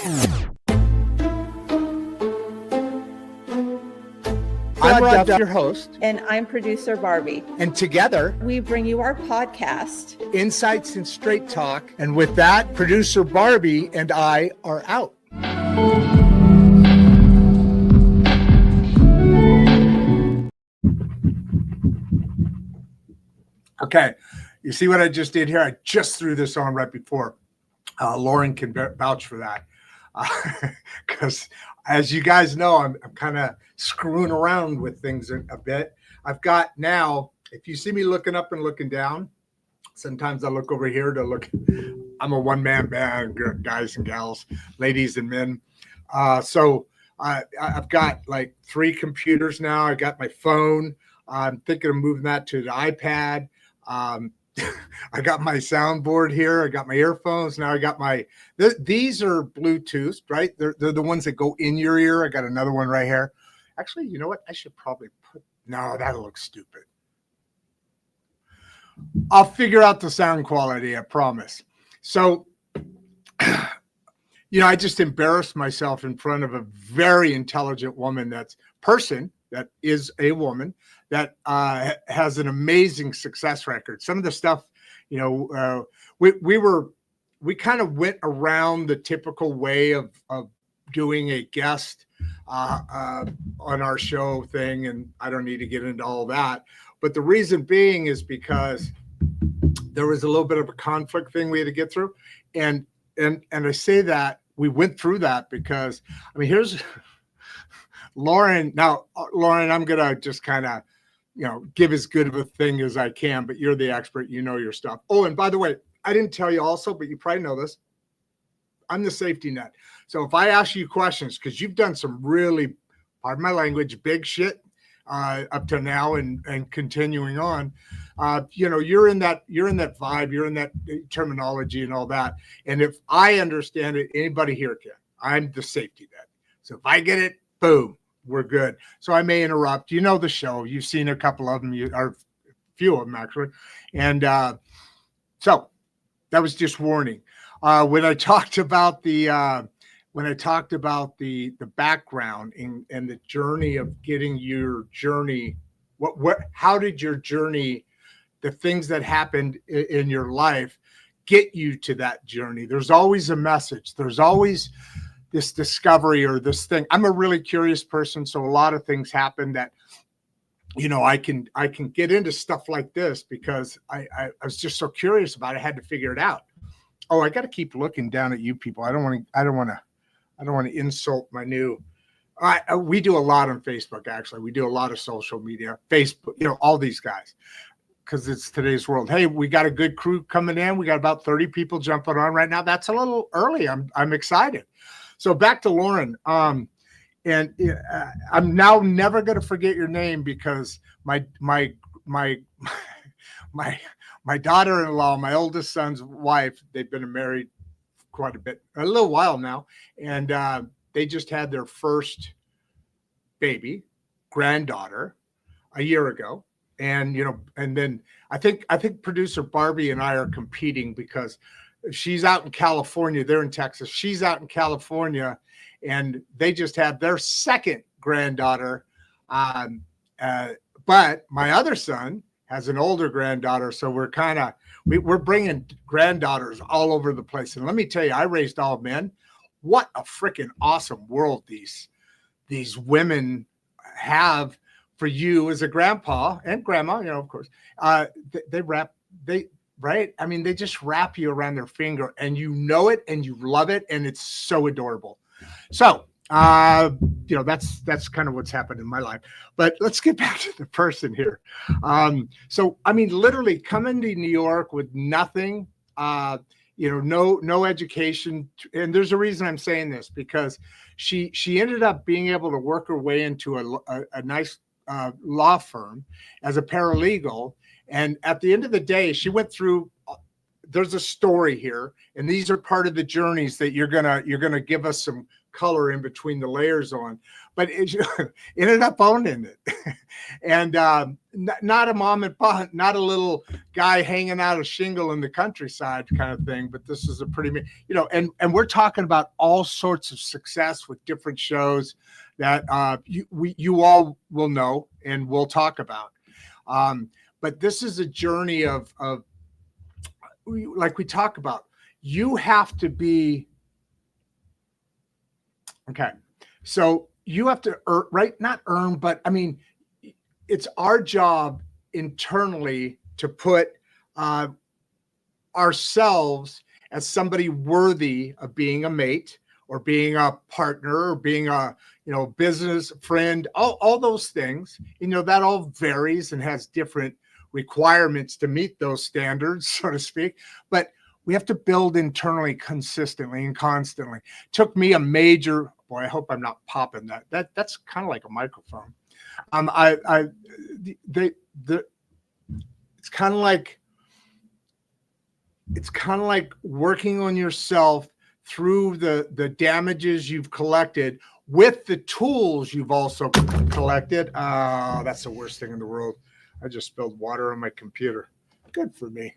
I'm Rod, your host. And I'm producer Barbie. And together, we bring you our podcast, Insights and Straight Talk. And with that, producer Barbie and I are out. Okay, you see what I just did here? I just threw this on right before. Lauren can vouch for that. Because as you guys know, I'm kind of screwing around with things a bit. I've got now, if you see me looking up and looking down, sometimes I look over here to look. I'm a one-man band, guys and gals, ladies and men. So I've got like 3 computers now. I got my phone. I'm thinking of moving that to the iPad. I got my soundboard here. I got my earphones. Now I got these are Bluetooth, right? They're the ones that go in your ear. I got another one right here. Actually, you know what? I should probably no, that'll look stupid. I'll figure out the sound quality, I promise. So, I just embarrassed myself in front of a very intelligent woman that is a woman that has an amazing success record. Some of the stuff, we kind of went around the typical way of doing a guest on our show thing, and I don't need to get into all that. But the reason being is because there was a little bit of a conflict thing we had to get through, and I say that we went through that because here's Lauren. Now, Lauren, I'm gonna just kind of give as good of a thing as I can, but you're the expert. You know your stuff. Oh, and by the way, I didn't tell you also, but you probably know this. I'm the safety net. So if I ask you questions, because you've done some really, pardon my language, big shit up to now and continuing on, you're in that vibe, you're in that terminology and all that. And if I understand it, anybody here can. I'm the safety net. So if I get it, boom, we're good. So I may interrupt. You know the show. You've seen a couple of them, or a few of them actually. And so that was just warning. When I talked about the background and the journey of getting your journey, how did your journey, the things that happened in your life, get you to that journey? There's always a message. There's always this discovery or this thing. I'm a really curious person, so a lot of things happen that I can get into stuff like this because I was just so curious about it. I had to figure it out. Oh, I got to keep looking down at you people. I don't want to insult my new. We do a lot on Facebook. Actually, we do a lot of social media, Facebook. All these guys, because it's today's world. Hey, we got a good crew coming in. We got about 30 people jumping on right now. That's a little early. I'm excited. So back to Lauren. And I'm now never going to forget your name because my daughter-in-law, my oldest son's wife, they've been married quite a little while now, and they just had their first baby, granddaughter, a year ago. And and then I think producer Barbie and I are competing because she's out in California, they're in Texas, she's out in California, and they just had their second granddaughter. But my other son has an older granddaughter, so we're bringing granddaughters all over the place. And let me tell you, I raised all men. What a freaking awesome world these women have for you as a grandpa and grandma. Of course, right? They just wrap you around their finger, and you know it, and you love it, and it's so adorable. So, that's kind of what's happened in my life. But let's get back to the person here. Literally coming to New York with nothing, no education. And there's a reason I'm saying this, because she ended up being able to work her way into a nice law firm as a paralegal. And at the end of the day, she went through there's a story here, and these are part of the journeys that you're gonna give us some color in between the layers on. But it ended up owning it, and not a mom and pop, not a little guy hanging out a shingle in the countryside kind of thing. But this is a pretty, and we're talking about all sorts of success with different shows that you all will know and we'll talk about. But this is a journey of like we talk about. You have to be okay. So you have to earn, right? Not earn, but I mean, it's our job internally to put ourselves as somebody worthy of being a mate or being a partner or being a, business friend, all those things, that all varies and has different requirements to meet those standards, so to speak. But we have to build internally consistently and constantly. Took me a major, boy, I hope I'm not popping that. That's kind of like a microphone. It's kind of like working on yourself through the damages you've collected with the tools you've also collected. That's the worst thing in the world. I just spilled water on my computer. Good for me.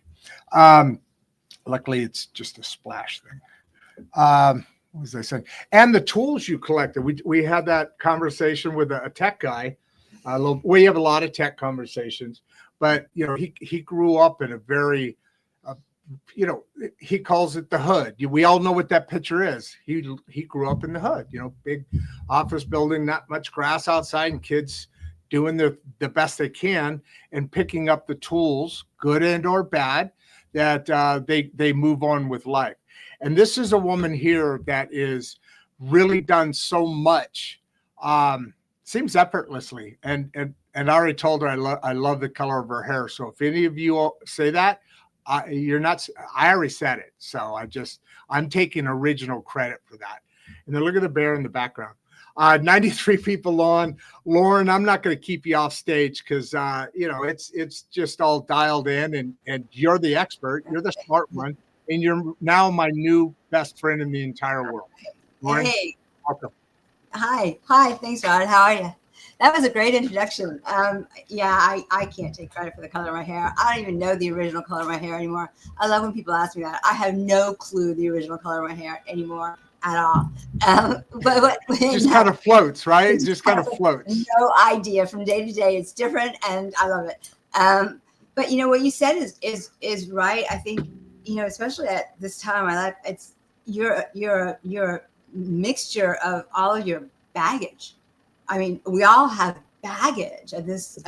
Luckily, it's just a splash thing. What was I saying? And the tools you collected. We had that conversation with a tech guy. We have a lot of tech conversations, but he grew up in a very, he calls it the hood. We all know what that picture is. He grew up in the hood. Big office building, not much grass outside, and kids doing the best they can and picking up the tools, good and or bad, that they move on with life. And this is a woman here that is really done so much, seems effortlessly. And I already told her I love the color of her hair. So if any of you all say that, you're not. I already said it. So I'm taking original credit for that. And then look at the bear in the background. 93 people on. Lauren, I'm not going to keep you off stage because it's just all dialed in, and you're the expert. You're the smart one, and you're now my new best friend in the entire world. Lauren, hey, welcome. Hi. Thanks, Rod. How are you? That was a great introduction. I can't take credit for the color of my hair. I don't even know the original color of my hair anymore. I love when people ask me that. I have no clue the original color of my hair anymore at all. But just kind of floats, right? Just kind of floats. No idea. From day to day, it's different, and I love it. But what you said is right. I think especially at this time in my life, it's you're a mixture of all of your baggage. I mean, we all have baggage at this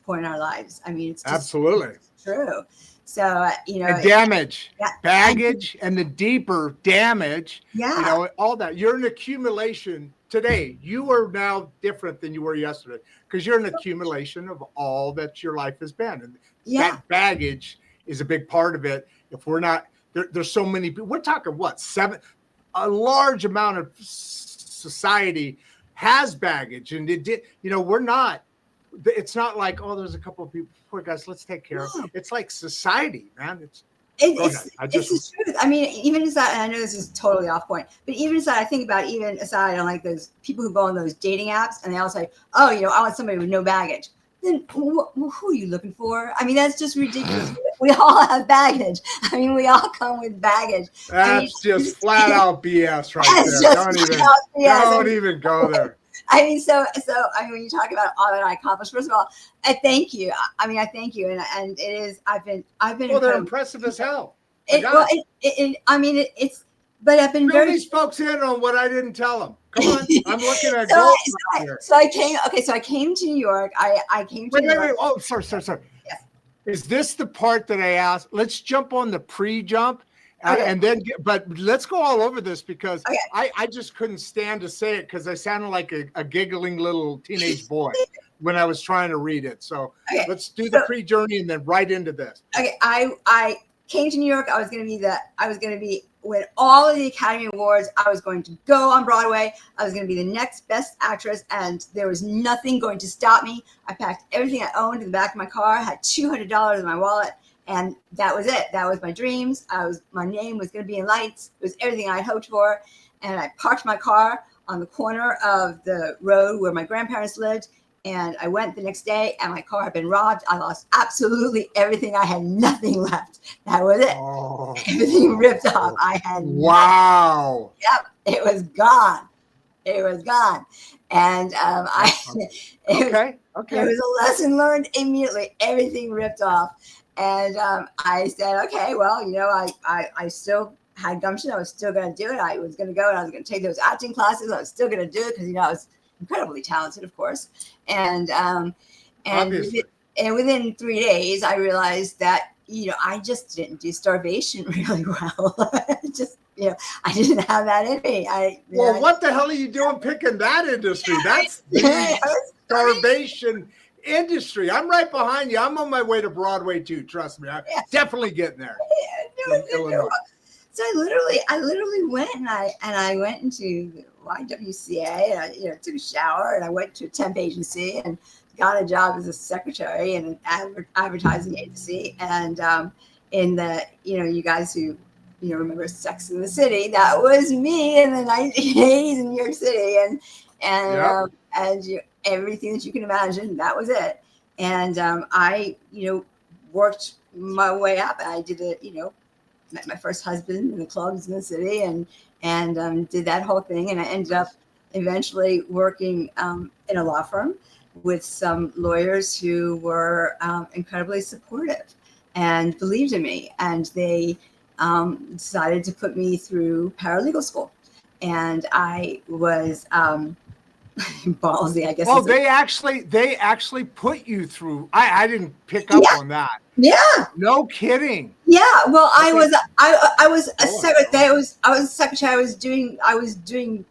point in our lives. I mean, it's just absolutely true. So and damage, baggage, and the deeper damage. Yeah, all that. You're an accumulation today. You are now different than you were yesterday because you're an accumulation of all that your life has been, and that baggage is a big part of it. If we're not there's so many people. We're talking a large amount of society has baggage, and we're not. It's not like, there's a couple of people. Poor guys, let's take care of it. It's like society, man. It's the truth. I mean, even aside, and I know this is totally off point, but even aside, I think about even aside on like those people who go on those dating apps and they all say, I want somebody with no baggage. Then who are you looking for? I mean, that's just ridiculous. We all have baggage. I mean, we all come with baggage. That's just flat out BS right there. Don't even go there. I mean, so when you talk about all that I accomplished, first of all, I thank you. I thank you, and it is. I've been. Well, they're impressive as hell. But I've been very. These folks in on what I didn't tell them. Come on, I'm looking at gold here. So I came to New York. I came to New York. Wait. Oh, sorry. Yes. Is this the part that I asked? Let's jump on the pre-jump. And then, but let's go all over this because I just couldn't stand to say it because I sounded like a giggling little teenage boy when I was trying to read it. So let's do the pre-journey and then right into this. Okay, I came to New York. I was going to be win all of the Academy Awards. I was going to go on Broadway. I was going to be the next best actress, and there was nothing going to stop me. I packed everything I owned in the back of my car. I had $200 in my wallet. And that was it. That was my dreams. My name was going to be in lights. It was everything I hoped for. And I parked my car on the corner of the road where my grandparents lived. And I went the next day and my car had been robbed. I lost absolutely everything. I had nothing left. That was it. Oh, Everything ripped off. I had wow. nothing. Yep. It was gone. It was gone. And Okay. it was a lesson learned immediately. Everything ripped off. And I said, okay, well, I still had gumption. I was still going to do it. I was going to go and I was going to take those acting classes. I was still going to do it because, I was incredibly talented, of course. And within 3 days, I realized that, I just didn't do starvation really well. I didn't have that in me. What the hell are you doing picking that industry? That's the starvation industry. I'm right behind you. I'm on my way to Broadway too. Trust me. I'm definitely getting there. No. So I literally went and I went into the YWCA and I took a shower and I went to a temp agency and got a job as a secretary in an advertising agency. And in the, you guys who remember Sex in the City, that was me in the 1980s in New York City. And everything that you can imagine, that was it. And I worked my way up. I did it, met my first husband in the clubs in the city and did that whole thing. And I ended up eventually working in a law firm with some lawyers who were incredibly supportive and believed in me. And they decided to put me through paralegal school. And I was ballsy, I guess. Oh, they actually put you through. I didn't pick up on that. Yeah. No kidding. Yeah. Well, I was a secretary. I was a secretary. I was doing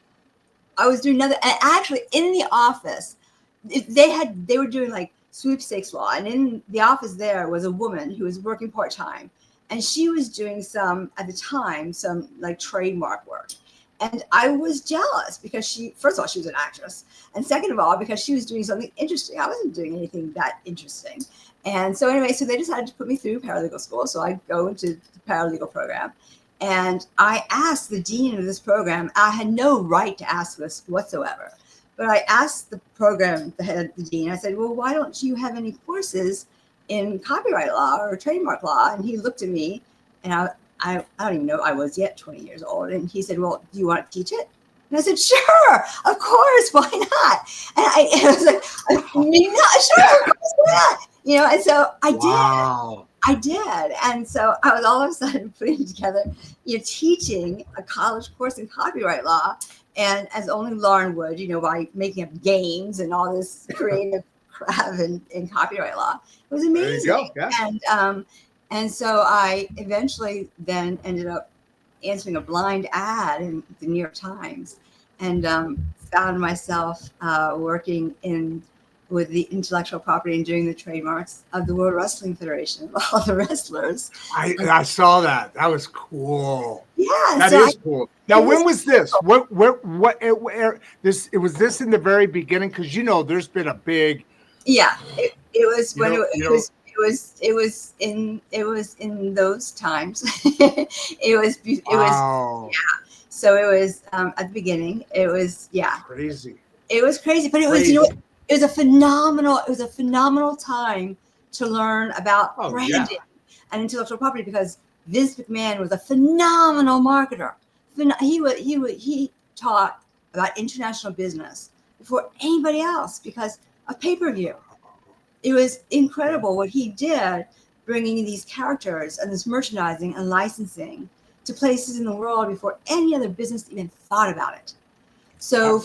nothing. And actually, in the office, they were doing like sweepstakes law, and in the office there was a woman who was working part-time, and she was doing some like trademark work. And I was jealous because first of all, she was an actress. And second of all, because she was doing something interesting. I wasn't doing anything that interesting. And so anyway, so they decided to put me through paralegal school. So I go into the paralegal program. And I asked the dean of this program, I had no right to ask this whatsoever. But I asked the program, the head, the dean, I said, well, why don't you have any courses in copyright law or trademark law? And he looked at me and I don't even know I was yet 20 years old. And he said, well, do you want to teach it? And I said, sure, of course, why not? And I was like, sure, of course, why not? And so I did. I did. And so I was all of a sudden putting together, teaching a college course in copyright law. And as only Lauren would, by making up games and all this creative crap in copyright law. It was amazing. There you go. Yeah. And so I eventually then ended up answering a blind ad in the New York Times and found myself working with the intellectual property and doing the trademarks of the World Wrestling Federation of all the wrestlers. I saw that. That was cool. Yeah. That is cool. Now, when was this? It was this in the very beginning? Because, there's been a big. Yeah, it was when it was in those times. it was yeah. So it was at the beginning. It was crazy. It was crazy, but it was it was a phenomenal time to learn about branding and intellectual property because Vince McMahon was a phenomenal marketer. He taught about international business before anybody else because of pay-per-view. It was incredible what he did, bringing these characters and this merchandising and licensing to places in the world before any other business even thought about it. So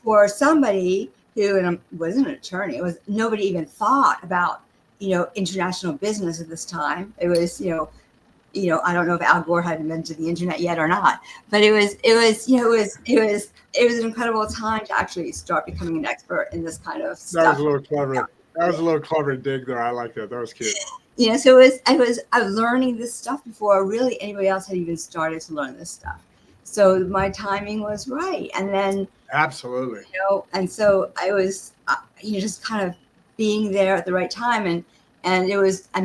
for somebody who wasn't an attorney, nobody even thought about, international business at this time. It was, I don't know if Al Gore had invented the internet yet or not, but it was an incredible time to actually start becoming an expert in this kind of stuff. That was a little clever. That was a little clever dig there. I like that. That was cute. So I was learning this stuff before really anybody else had even started to learn this stuff. So my timing was right. And then absolutely, and so I was, just kind of being there at the right time. And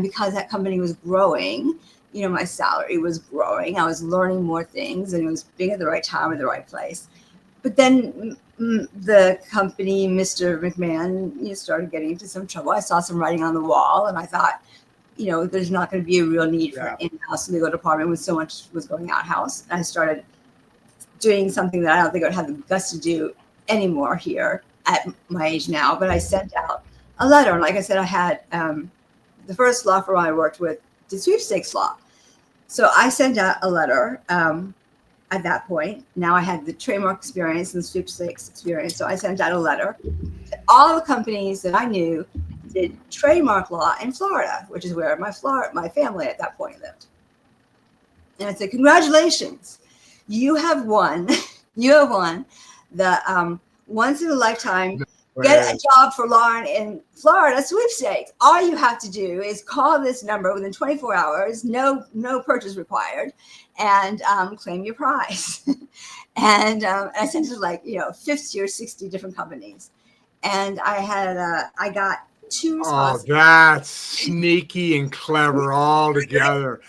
because that company was growing, you know, my salary was growing. I was learning more things, and it was being at the right time at the right place. But then the company, Mr. McMahon, you know, started getting into some trouble. I saw some writing on the wall, and I thought, you know, there's not going to be a real need for an in-house legal department when so much was going out-house. And I started doing something that I don't think I would have the guts to do anymore here at my age now. But I sent out a letter, and like I said, I had the first law firm I worked with did sweepstakes law. So I sent out a letter at that point. Now I had the trademark experience and sweepstakes experience. So I sent out a letter to all the companies that I knew did trademark law in Florida, which is where my family at that point lived. And I said, congratulations, you have won. You have won the once in a lifetime get a job for law in Florida sweepstakes. All you have to do is call this number within 24 hours, no purchase required, and claim your prize. And I sent it to like, you know, 50 or 60 different companies. And I got 2 responses. Oh, that's sneaky and clever all together.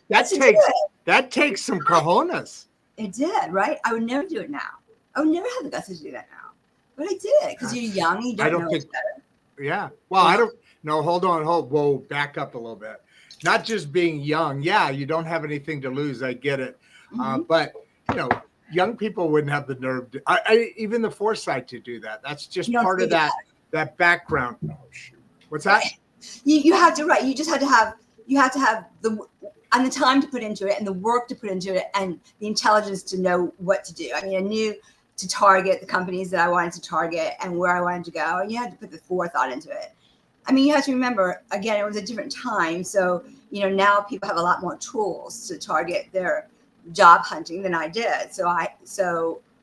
That takes some cojones. It did, right? I would never do it now. I would never have the guts to do that now. But I did, because you're young, you don't know what's better. Yeah. Well, I don't know. Hold on. Whoa, back up a little bit. Not just being young. Yeah, you don't have anything to lose. I get it. But, you know, young people wouldn't have the nerve to, even the foresight to do that. That's just part of that background. Oh, shoot. What's that? You have to, right. You just have to have the time to put into it, and the work to put into it, and the intelligence to know what to do. I mean, I knew to target the companies that I wanted to target and where I wanted to go. And you had to put the forethought into it. I mean, you have to remember, again, it was a different time. So, you know, now people have a lot more tools to target their job hunting than I did. So,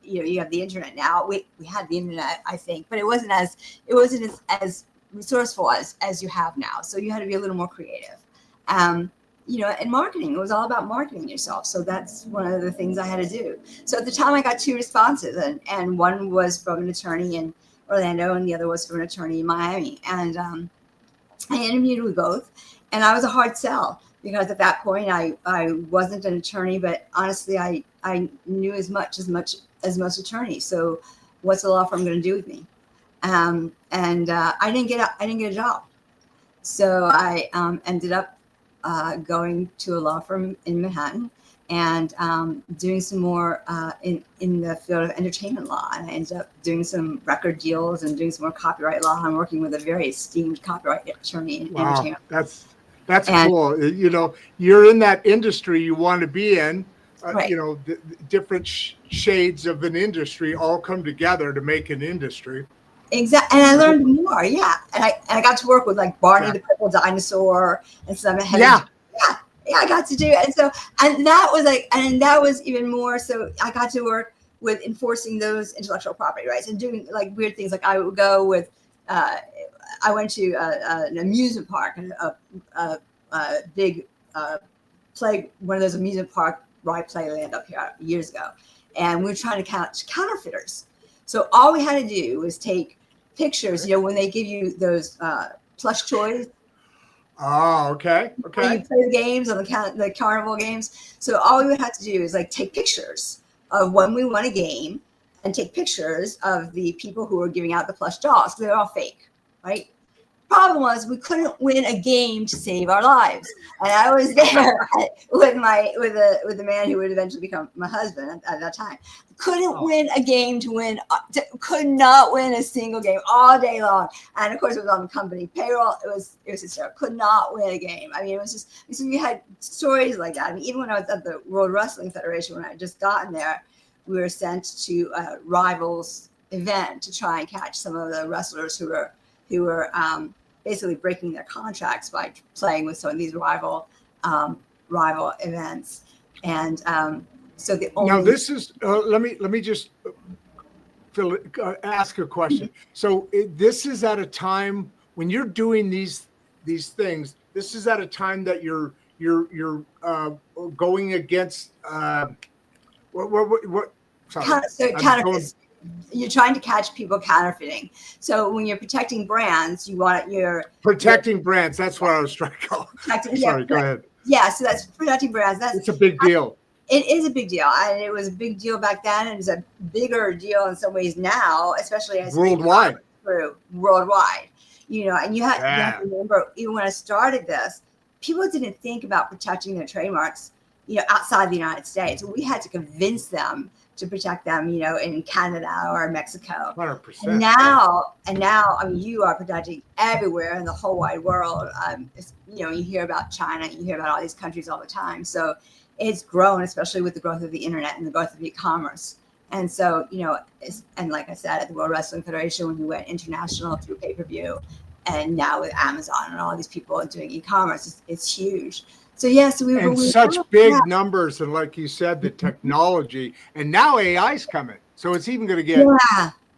you know, you have the internet now. We had the internet, I think, but it wasn't as resourceful as you have now. So you had to be a little more creative. You know, and marketing, it was all about marketing yourself. So that's one of the things I had to do. So at the time I got 2 responses, and one was from an attorney in Orlando and the other was from an attorney in Miami. And I interviewed with both, and I was a hard sell because at that point I wasn't an attorney, but honestly, I knew as much as most attorneys. So what's a law firm going to do with me? I didn't get a job. So I ended up going to a law firm in Manhattan and doing some more in the field of entertainment law. And I ended up doing some record deals and doing some more copyright law. I'm working with a very esteemed copyright attorney in entertainment. That's cool. You know, you're in that industry you want to be in. Right. You know, the different shades of an industry all come together to make an industry. Exactly, and I learned more. Yeah, and I got to work with like Barney the Purple Dinosaur and some. I got to do it, and that was even more. So I got to work with enforcing those intellectual property rights and doing like weird things. Like I would go with. I went to an amusement park, a big play, one of those amusement park ride playland up here years ago, and we were trying to catch counterfeiters. So all we had to do was take pictures, you know, when they give you those plush toys. Oh, okay. When you play the games on the carnival games. So all we would have to do is like take pictures of when we won a game and take pictures of the people who were giving out the plush dolls. They're all fake, right? Problem was we couldn't win a game to save our lives, and I was there with the man who would eventually become my hysband at that time. Couldn't win a game could not win a single game all day long, and of course it was on the company payroll. It was hysterical. Could not win a game. I mean, it was just so we had stories like that. I mean, even when I was at the World Wrestling Federation, when I had just gotten there, we were sent to a rivals event to try and catch some of the wrestlers who were basically breaking their contracts by playing with some of these rival events. And so the only now this is let me just ask a question. So this is at a time when you're doing these things. This is at a time that you're going against what? Sorry, you're trying to catch people counterfeiting. So when you're protecting brands, you want your Protecting brands. That's what I was trying to call. Sorry, go ahead. Yeah, so that's protecting brands. It's a big deal. It is a big deal, and it was a big deal back then. And it's a bigger deal in some ways now, especially as worldwide. Worldwide, and you have to remember, even when I started this, people didn't think about protecting their trademarks, outside the United States. We had to convince them to protect them, in Canada or Mexico. 100%. And now, I mean, you are protecting everywhere in the whole wide world. You hear about China, you hear about all these countries all the time. So it's grown, especially with the growth of the internet and the growth of e-commerce. And so, and like I said, at the World Wrestling Federation, when we went international through pay-per-view, and now with Amazon and all these people doing e-commerce, it's huge. So yes, such big numbers, and like you said, the technology, and now AI is coming, so it's even going to get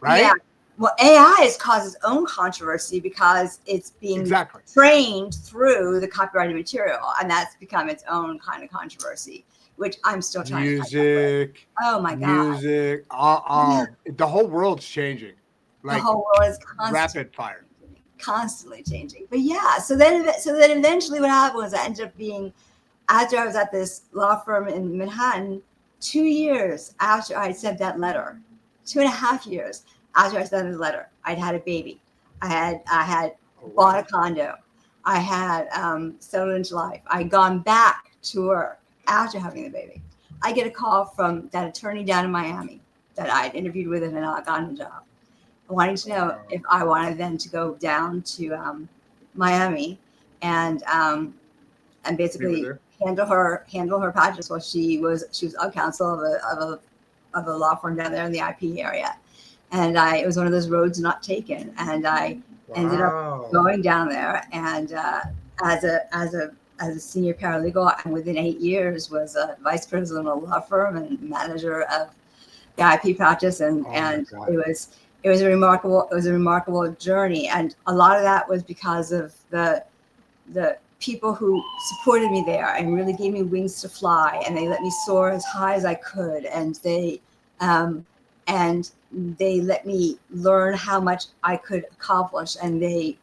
right. Yeah. Well, AI has caused its own controversy because it's being trained through the copyrighted material, and that's become its own kind of controversy, which I'm still trying to music. Oh my God, music. The whole world's changing. Like, the whole world is rapid fire. Constantly changing. But yeah, so then eventually what happened was I ended up being, after I was at this law firm in Manhattan, 2 years after I sent that letter, 2.5 years after I sent the letter, I'd had a baby. I had bought a condo. I had settled into life. I'd gone back to work after having the baby. I get a call from that attorney down in Miami that I'd interviewed with and not gotten a job, wanting to know if I wanted then to go down to Miami and basically handle her practice while she was on counsel of a law firm down there in the IP area. And it was one of those roads not taken, and I ended up going down there and as a senior paralegal, and within 8 years was a vice president of a law firm and manager of the IP practice, and it was a remarkable journey, and a lot of that was because of the people who supported me there and really gave me wings to fly, and they let me soar as high as I could, and they let me learn how much I could accomplish, and it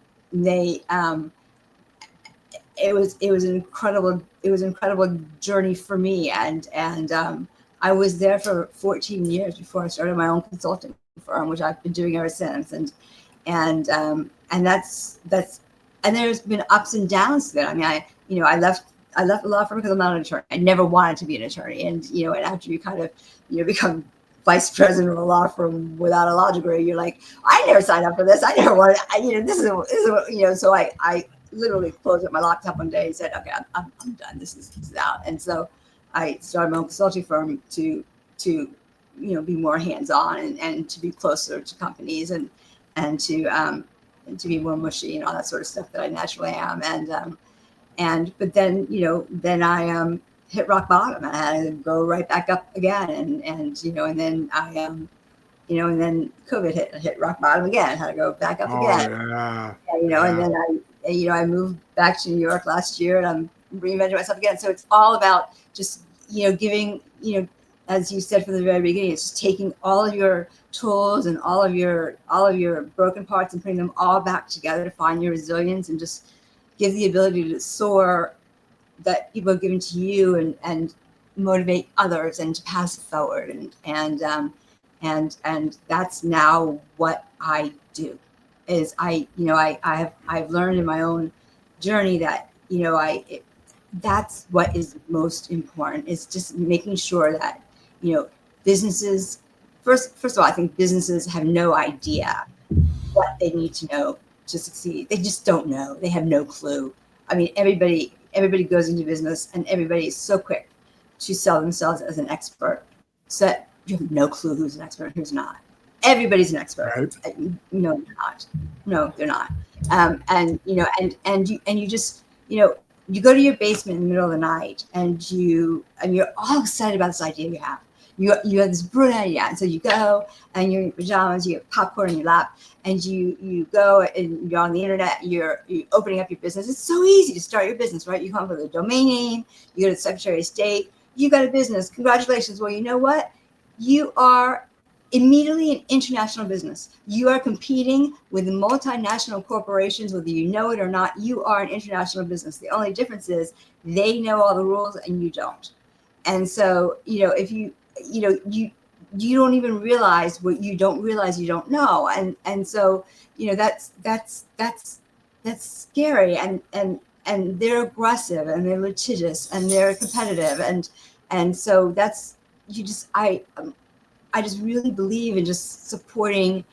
was an incredible journey for me, and I was there for 14 years before I started my own consulting firm, which I've been doing ever since, and that's and there's been ups and downs to that. I mean, I left the law firm because I'm not an attorney. I never wanted to be an attorney, and and after you kind of become vice president of a law firm without a law degree, you're like, I never signed up for this. I never wanted. This is so I literally closed up my laptop one day and said, okay, I'm done. This is out, and so I started my own consulting firm to be more hands-on and to be closer to companies and to be more mushy and all that sort of stuff that I naturally am. But then I hit rock bottom, and I had to go right back up again. And then and then COVID hit rock bottom again. I had to go back up again. And then I moved back to New York last year, and I'm reinventing myself again. So it's all about just, giving, as you said from the very beginning, it's just taking all of your tools and all of your broken parts and putting them all back together to find your resilience and just give the ability to soar that people have given to you and motivate others and to pass it forward. And that's now what I do. Is I've learned in my own journey that that's what is most important, is just making sure that businesses first of all, I think businesses have no idea what they need to know to succeed. They just don't know. They have no clue. I mean, everybody goes into business, and everybody is so quick to sell themselves as an expert, so that you have no clue who's an expert and who's not. Everybody's an expert. Right. No, they're not. No, they're not. And you just, you go to your basement in the middle of the night, and you're all excited about this idea you have. You have this brilliant idea, and so you go, and you're in your pajamas, you have popcorn in your lap, and you go, and you're on the internet, you're opening up your business. It's so easy to start your business, right? You come up with a domain name, you go to the Secretary of State, you got a business. Congratulations. Well, you know what? You are immediately an international business. You are competing with multinational corporations, whether you know it or not. You are an international business. The only difference is they know all the rules and you don't. And so, if you don't even realize what you don't realize you don't know. And so, that's scary. And they're aggressive and they're litigious and they're competitive. And so I just really believe in just supporting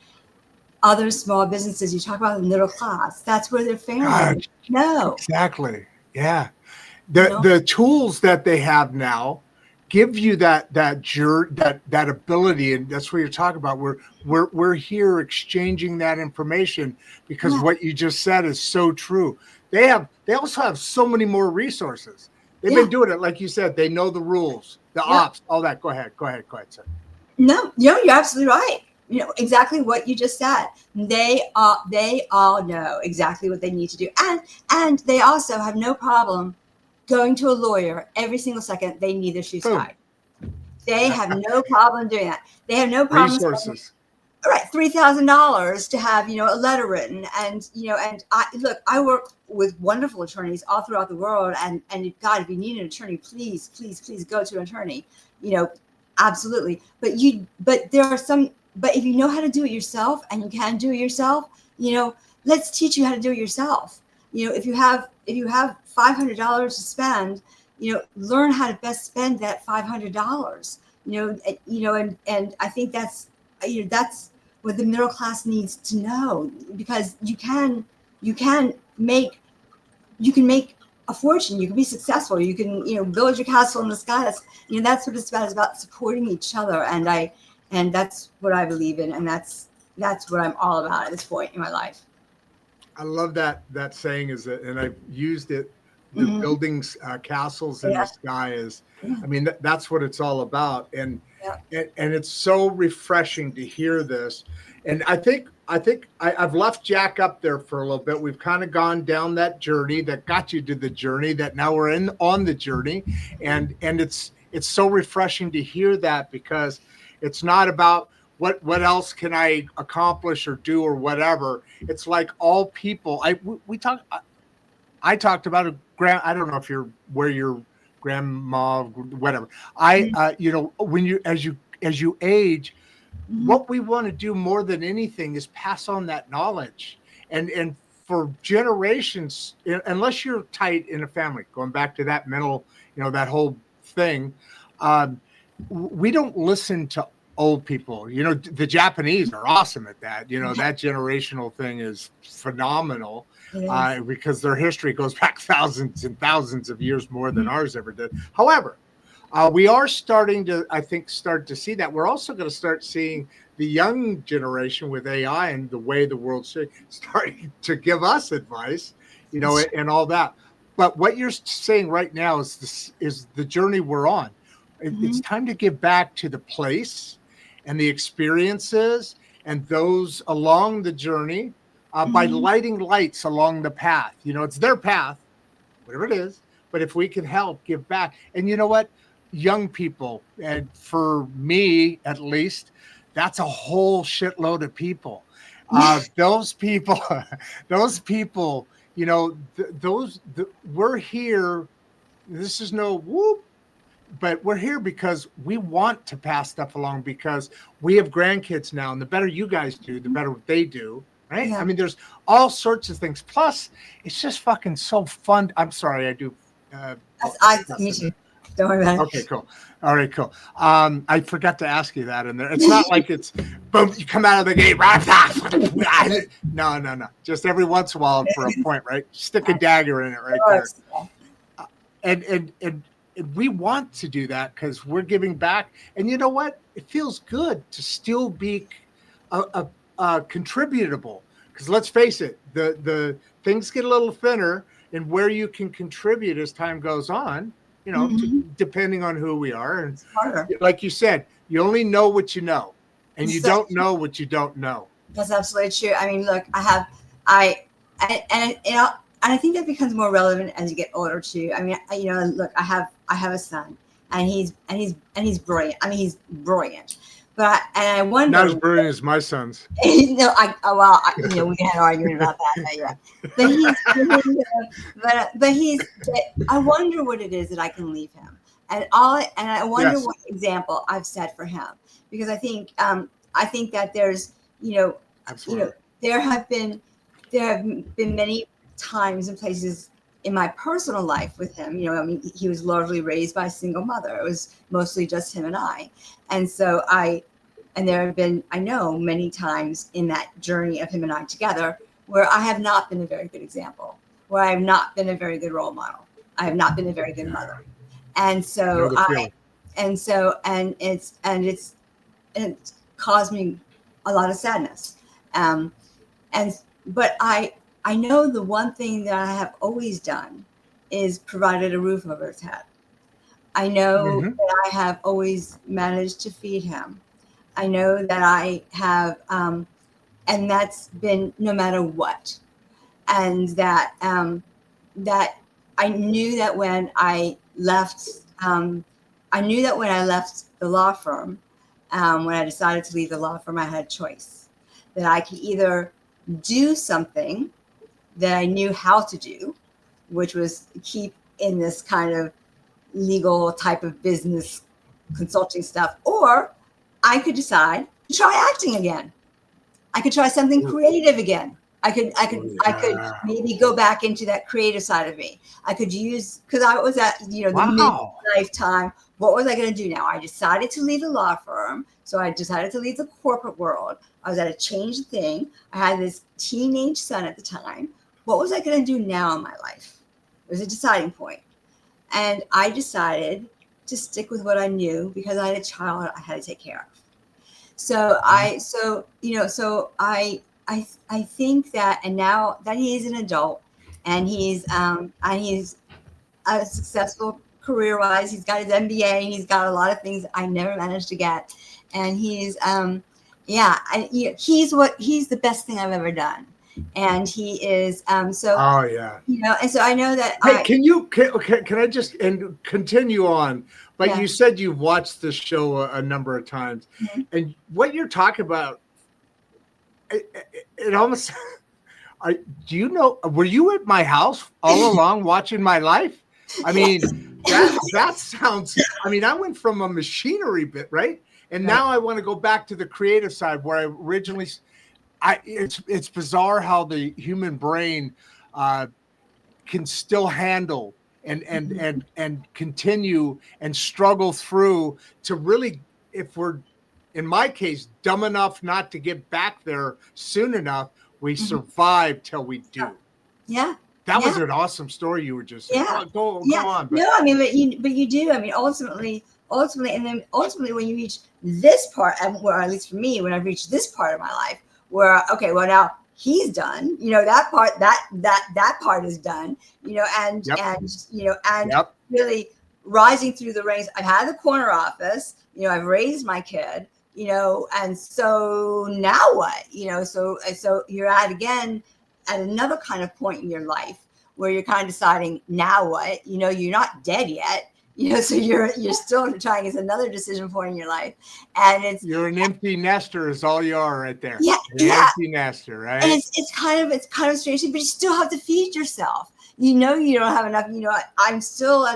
other small businesses. You talk about the middle class. That's where their family. No. Exactly. Yeah. The tools that they have now give you that ability, and that's what you're talking about. We're here exchanging that information because what you just said is so true. They also have so many more resources. They've been doing it, like you said. They know the rules, the ops, all that. Go ahead, sir. No, you're absolutely right. Exactly what you just said. They all know exactly what they need to do, and they also have no problem going to a lawyer every single second they need their shoes tied. They have no problem doing that. They have no problem. Resources. Right, $3,000 to have a letter written, and I work with wonderful attorneys all throughout the world, and God, if you need an attorney, please go to an attorney. Absolutely. But there are some. But if you know how to do it yourself, and you can do it yourself, let's teach you how to do it yourself. If you have $500 to spend, learn how to best spend that $500. And I think that's what the middle class needs to know, because you can make a fortune. You can be successful. You can build your castle in the sky. That's what it's about. It's about supporting each other, and that's what I believe in, and that's what I'm all about at this point in my life. I love that saying and I've used it. The buildings, castles in the sky is. I mean, that's what it's all about, and it's so refreshing to hear this. And I think I've left Jack up there for a little bit. We've kind of gone down that journey that got you to the journey that now we're on the journey, and it's so refreshing to hear that, because it's not about what else can I accomplish or do or whatever. It's like all people. I talked about I don't know if you're where your grandma, whatever. When as you age, what we want to do more than anything is pass on that knowledge, and for generations, unless you're tight in a family, going back to that mental, that whole thing, we don't listen to old people. The Japanese are awesome at that. That generational thing is phenomenal, because their history goes back thousands and thousands of years more than ours ever did. However, we are starting to, I think, see that. We're also going to start seeing the young generation with AI and the way the world's starting to give us advice, and all that. But what you're saying right now is the journey we're on. It's time to give back to the place and the experiences and those along the journey, by lighting lights along the path. It's their path, whatever it is. But if we can help give back, and you know what, young people, and for me at least, that's a whole shitload of people. Those people, we're here. This is no whoop. But we're here because we want to pass stuff along, because we have grandkids now, and the better you guys do, the better they do, right? Yeah. I mean, there's all sorts of things. Plus, it's just fucking so fun. I'm sorry, I do. Me too. Don't worry about it. Okay, cool. All right, cool. I forgot to ask you that in there. It's not like it's boom, you come out of the gate. No. Just every once in a while for a point, right? Stick a dagger in it right there. And we want to do that because we're giving back. And you know what? It feels good to still be contributable. Because let's face it, the things get a little thinner in where you can contribute as time goes on, depending on who we are. And like you said, you only know what you know, and you don't know what you don't know. That's absolutely true. I mean, look, I think that becomes more relevant as you get older too. I mean, look, I have a son, and he's brilliant. I mean, he's brilliant, I wonder. Not as brilliant as my sons. We had an argument about that. But yeah, but I wonder what it is that I can leave him, and I wonder what example I've set for him, because I think that there's Absolutely. there have been many times and places in my personal life with him. He was largely raised by a single mother. It was mostly just him and I, and so and there have been, I know, many times in that journey of him and I together where I have not been a very good example, where I have not been a very good role model. I have not been a very good mother. And so it's caused me a lot of sadness. But I know the one thing that I have always done is provided a roof over his head. I know that I have always managed to feed him. I know that I have, and that's been no matter what. And that I knew that when I left, the law firm, when I decided to leave the law firm, I had a choice that I could either do something that I knew how to do, which was keep in this kind of legal type of business consulting stuff, or I could decide to try acting again. I could try something creative again. I could maybe go back into that creative side of me. I could use, because I was at the midlife time. What was I going to do now? I decided to leave the law firm, so I decided to leave the corporate world. I was at a change thing. I had this teenage son at the time. What was I going to do now in my life? It was a deciding point, and I decided to stick with what I knew because I had a child I had to take care of. So I think that, and now that he is an adult and he's successful career-wise, he's got his MBA, he's got a lot of things I never managed to get, and he's he's the best thing I've ever done, and he is and so I know that. Hey, can I just continue on? But you said you've watched this show a number of times, and what you're talking about, it almost. Do you know? Were you at my house all along watching my life? I mean, that sounds. I mean, I went from a machinery bit, right, and now I want to go back to the creative side where I originally. It's bizarre how the human brain can still handle and continue and struggle through to really, if we're, in my case, dumb enough not to get back there soon enough, we survive till we do. Yeah. That was an awesome story you were just saying. Yeah. Go on. No, I mean, but you do. I mean, ultimately, when you reach this part, or at least for me, when I reach this part of my life, where now he's done, that part is done, and really rising through the ranks. I've had the corner office, I've raised my kid, and so now what, so you're at another kind of point in your life where you're kind of deciding now what, you're not dead yet. So you're still trying. It's another decision point in your life, and you're an empty nester is all you are right there. Yeah, empty nester, right? And it's kind of strange, but you still have to feed yourself. You don't have enough. I'm still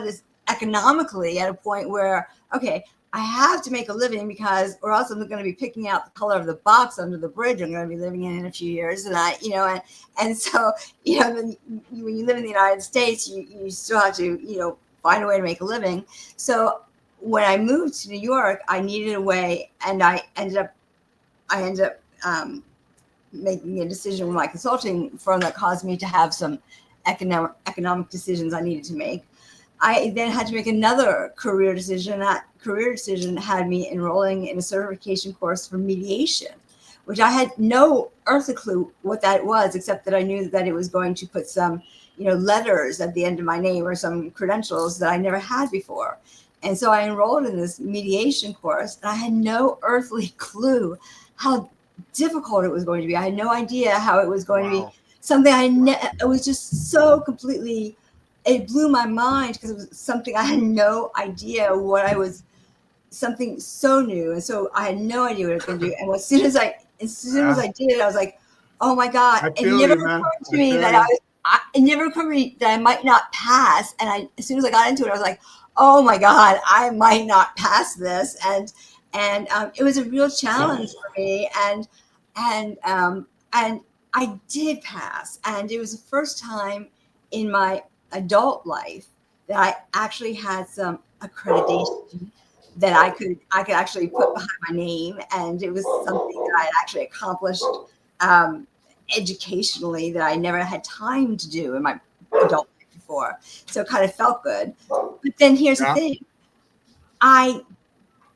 economically at a point where I have to make a living or else I'm going to be picking out the color of the box under the bridge I'm going to be living in a few years, and so when you live in the United States, you still have to find a way to make a living. So when I moved to New York, I needed a way, and I ended up making a decision with my consulting firm that caused me to have some economic decisions I needed to make. I then had to make another career decision. That career decision had me enrolling in a certification course for mediation, which I had no earthly clue what that was, except that I knew that it was going to put some letters at the end of my name or some credentials that I never had before. And so I enrolled in this mediation course, and I had no earthly clue how difficult it was going to be. I had no idea how it was going to be something it was just so completely, it blew my mind because it was something I had no idea what I was something so new, and so I had no idea what I was going to do. And as soon as I did it, I was like, "Oh my God!" I It feel never you, man. occurred to I me feel that you. it never occurred to me that I might not pass. And as soon as I got into it, I was like, "Oh my God, I might not pass this." And it was a real challenge for me. And I did pass, and it was the first time in my adult life that I actually had some accreditation that I could actually put behind my name, and it was something that I had actually accomplished educationally that I never had time to do in my adult life before. So it kind of felt good. But then here's the Yeah. thing: I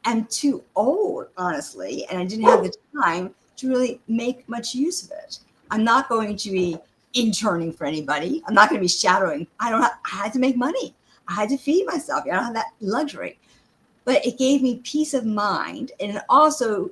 am too old, honestly, and I didn't have the time to really make much use of it. I'm not going to be interning for anybody. I'm not going to be shadowing. I had to make money. I had to feed myself. I don't have that luxury. But it gave me peace of mind, and it also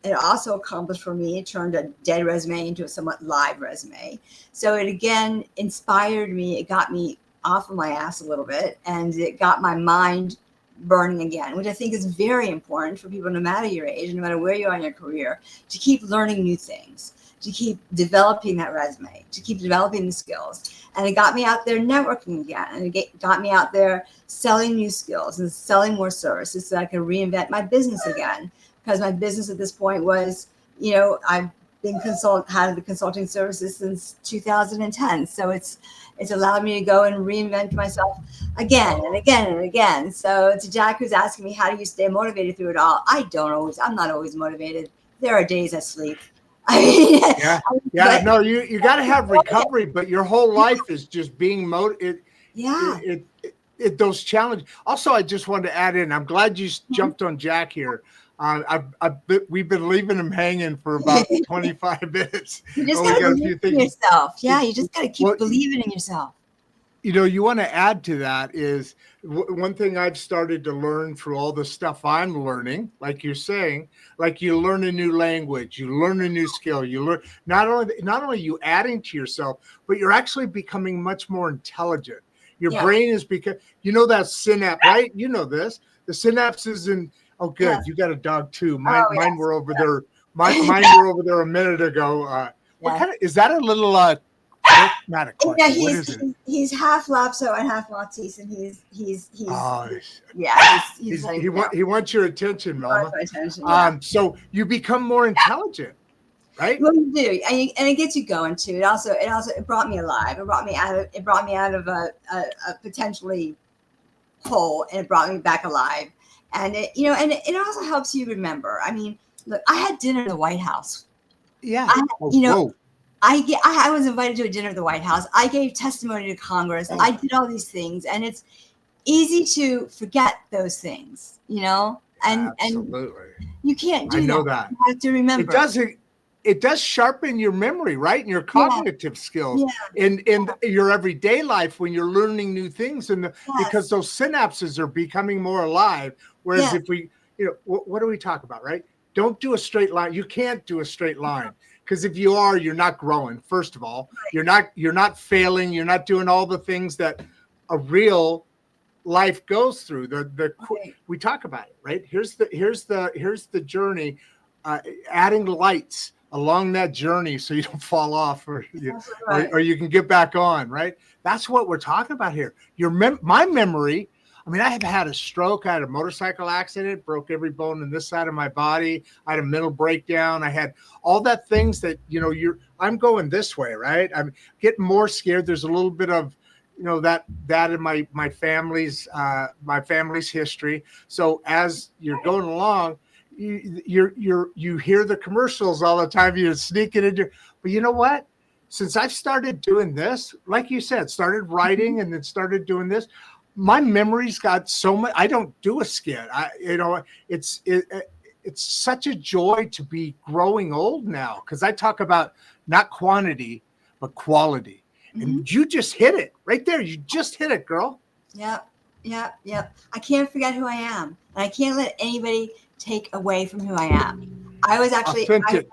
accomplished for me. It turned a dead resume into a somewhat live resume. So it again inspired me. It got me off of my ass a little bit, and it got my mind burning again, which I think is very important for people, no matter your age, no matter where you are in your career, to keep learning new things, to keep developing that resume, to keep developing the skills. And it got me out there networking again, and it got me out there selling new skills and selling more services so that I could reinvent my business again. Because my business at this point was, I've been had the consulting services since 2010. So it's allowed me to go and reinvent myself again and again and again. So to Jack, who's asking me, how do you stay motivated through it all? I'm not always motivated. There are days I sleep. I mean, Yeah. No, you got to have recovery, but your whole life is just being motivated. Those challenges. Also, I just wanted to add in, I'm glad you jumped on Jack here. We've been leaving him hanging for about 25 minutes. You just got to believe in yourself. Yeah, you just got to keep believing in yourself. You want to add to that is one thing I've started to learn through all the stuff I'm learning, like you're saying, like you learn a new language, you learn a new skill, you learn not only you adding to yourself, but you're actually becoming much more intelligent. Your brain is that synapse, right? You know this. The synapses in good. You got a dog too. Mine were over there. Mine were over there a minute ago. What kind of is that? A little not a question. Yeah, what is it? He's half Lapso and half Maltese, and he's he wants your attention, Mama. So you become more intelligent, right? Well, you do, and it gets you going too. It brought me alive. It brought me out of a potentially hole, and it brought me back alive. And it also helps you remember. I mean, look, I had dinner at the White House. Yeah. I was invited to a dinner at the White House. I gave testimony to Congress. I did all these things, and it's easy to forget those things, and Absolutely. You can't do that. I know that. You have to remember. It does sharpen your memory, right? And your cognitive skills in your everyday life when you're learning new things, because those synapses are becoming more alive. Whereas if we, what do we talk about, right? Don't do a straight line. You can't do a straight line. Because if you are, you're not growing. First of all, you're not failing. You're not doing all the things that a real life goes through. We talk about it, right? Here's the journey, adding lights along that journey so you don't fall off, or you can get back on, right? That's what we're talking about here. My memory. I mean, I have had a stroke. I had a motorcycle accident, broke every bone in this side of my body. I had a mental breakdown. I had all that things that, I'm going this way, right? I'm getting more scared. There's a little bit of, that in my family's history. So as you're going along, you hear the commercials all the time. You're sneaking into, but you know what? Since I've started doing this, like you said, started writing and then started doing this, my memory's got so much. I don't do a skit. It's such a joy to be growing old now, because I talk about not quantity but quality. And you just hit it right there. You just hit it, girl. Yep. I can't forget who I am, and I can't let anybody take away from who I am. I was actually authentic.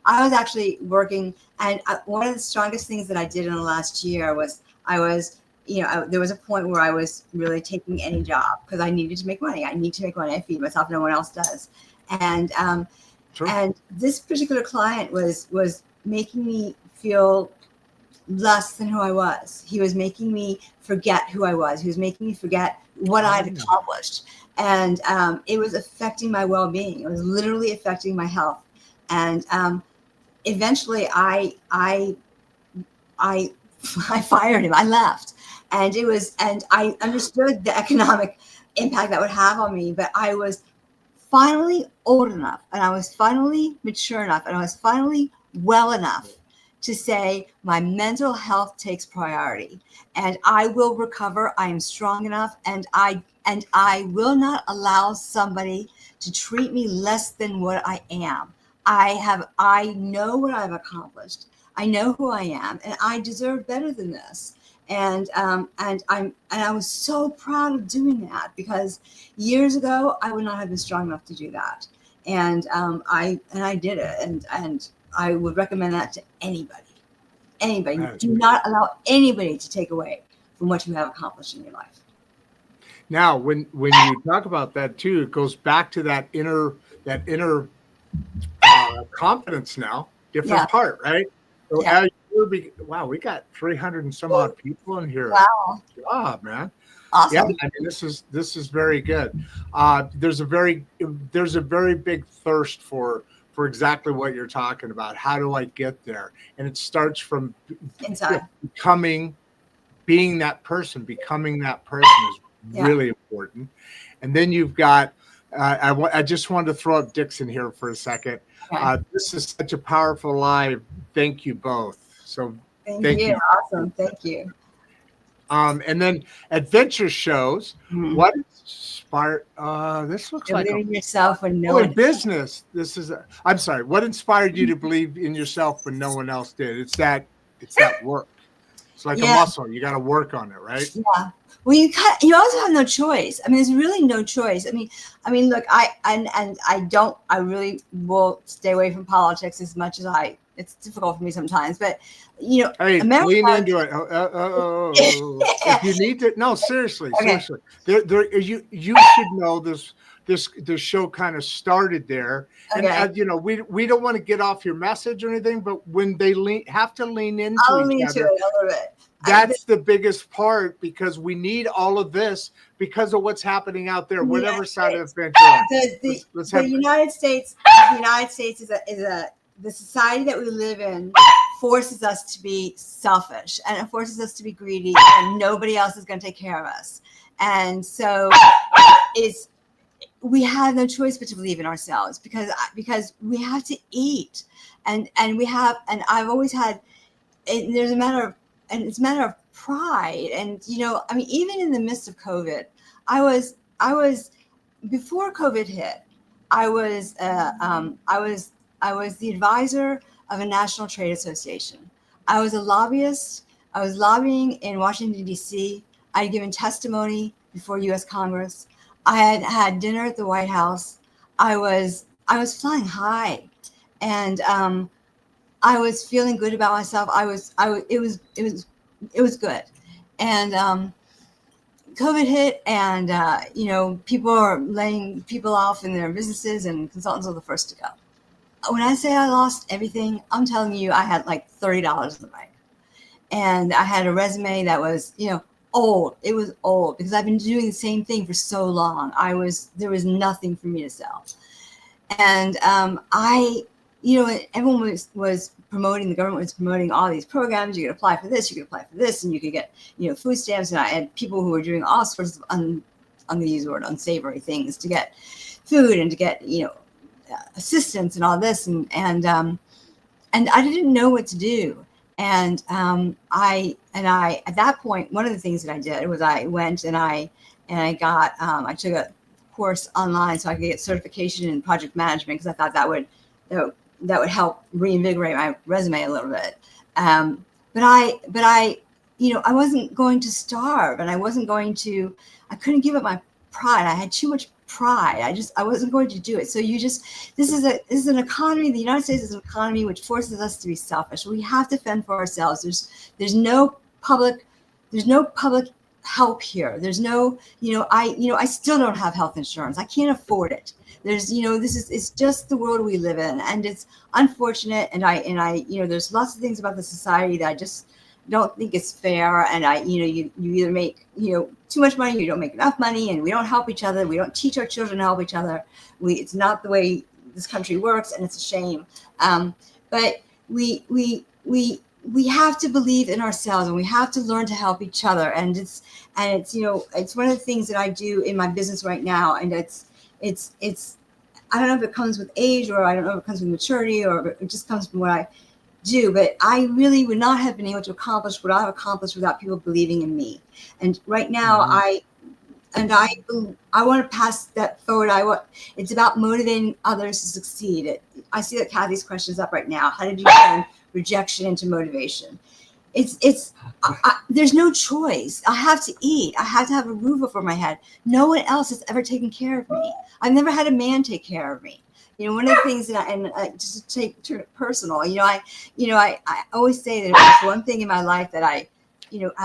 I was actually working, and one of the strongest things that I did in the last year was I was there was a point where I was really taking any job because I needed to make money. I need to make money. I feed myself. No one else does. And Sure. and this particular client was making me feel less than who I was. He was making me forget who I was. He was making me forget what I'd accomplished. And it was affecting my well-being. It was literally affecting my health. And eventually I fired him. I left. And I understood the economic impact that would have on me, but I was finally old enough, and I was finally mature enough, and I was finally well enough to say my mental health takes priority, and I will recover. I am strong enough, and I will not allow somebody to treat me less than what I am. I know what I've accomplished. I know who I am, and I deserve better than this. And I was so proud of doing that, because years ago I would not have been strong enough to do that. And I did it, and I would recommend that to anybody. Do not allow anybody to take away from what you have accomplished in your life. Now, when you talk about that too, it goes back to that inner confidence. Now, different part, right? So as wow, we got 300 and some odd people in here. Wow. Good job, man. Awesome. Yeah, I mean, this is very good. There's a very big thirst for exactly what you're talking about. How do I get there? And it starts from inside. Being that person is really important. And then you've got, I just wanted to throw up Dixon here for a second. Okay. This is such a powerful live. Thank you both. So thank you. Awesome. Thank you. And then adventure shows. Mm-hmm. What inspired? This looks like believe in yourself when no one. In business. This is. I'm sorry. What inspired you to believe in yourself when no one else did? It's that work. It's like a muscle. You got to work on it, right? Yeah. Well, you also have no choice. I mean, there's really no choice. I mean, look, I really will stay away from politics as much as it's difficult for me sometimes, but hey, America, lean into it. If you need to, no, seriously. You should know this show kind of started there, and we don't want to get off your message or anything, but when they have to lean into I'll lean each other, to it a little bit. That's the biggest part, because we need all of this because of what's happening out there, whatever side of the fence you're on. The United States is the society that we live in forces us to be selfish, and it forces us to be greedy, and nobody else is going to take care of us. And so we have no choice but to believe in ourselves, because we have to eat, and I've always had, it's a matter of pride. And even in the midst of COVID, I was before COVID hit, I was the advisor of a national trade association. I was a lobbyist. I was lobbying in Washington, D.C. I had given testimony before U.S. Congress. I had dinner at the White House. I was flying high, and I was feeling good about myself. It was good. And COVID hit, and people are laying people off in their businesses, and consultants are the first to go. When I say I lost everything, I'm telling you, I had like $30 in the bank, and I had a resume that was, old. It was old because I've been doing the same thing for so long. There was nothing for me to sell, and everyone was promoting, the government was promoting all these programs. You could apply for this, you could apply for this, and you could get, food stamps. And I had people who were doing all sorts of, I'm going to use the word unsavory things to get food and to get, assistance and all this. And I didn't know what to do. And I at that point, one of the things that I did was I went and I got, I took a course online so I could get certification in project management, because I thought that would help reinvigorate my resume a little bit. But I wasn't going to starve, and I couldn't give up my pride. I had too much pride. I wasn't going to do it. So this is an economy. The United States is an economy which forces us to be selfish. We have to fend for ourselves. There's no public there's no public help here. There's no, I still don't have health insurance. I can't afford it. There's, it's just the world we live in, and it's unfortunate. And I, there's lots of things about the society that I just don't think it's fair. And you either make, too much money, you don't make enough money, and we don't help each other. We don't teach our children to help each other. It's not the way this country works, and it's a shame. But we have to believe in ourselves, and we have to learn to help each other. And it's one of the things that I do in my business right now. And it's I don't know if it comes with age, or I don't know if it comes with maturity, or it just comes from what I do. But I really would not have been able to accomplish what I've accomplished without people believing in me. And right now, I want to pass that forward. It's about motivating others to succeed. I see that Kathy's question is up right now. How did you turn rejection into motivation? There's no choice. I have to eat. I have to have a roof over my head. No one else has ever taken care of me. I've never had a man take care of me. One of the things that, just to turn it personal, I always say that if there's one thing in my life that I've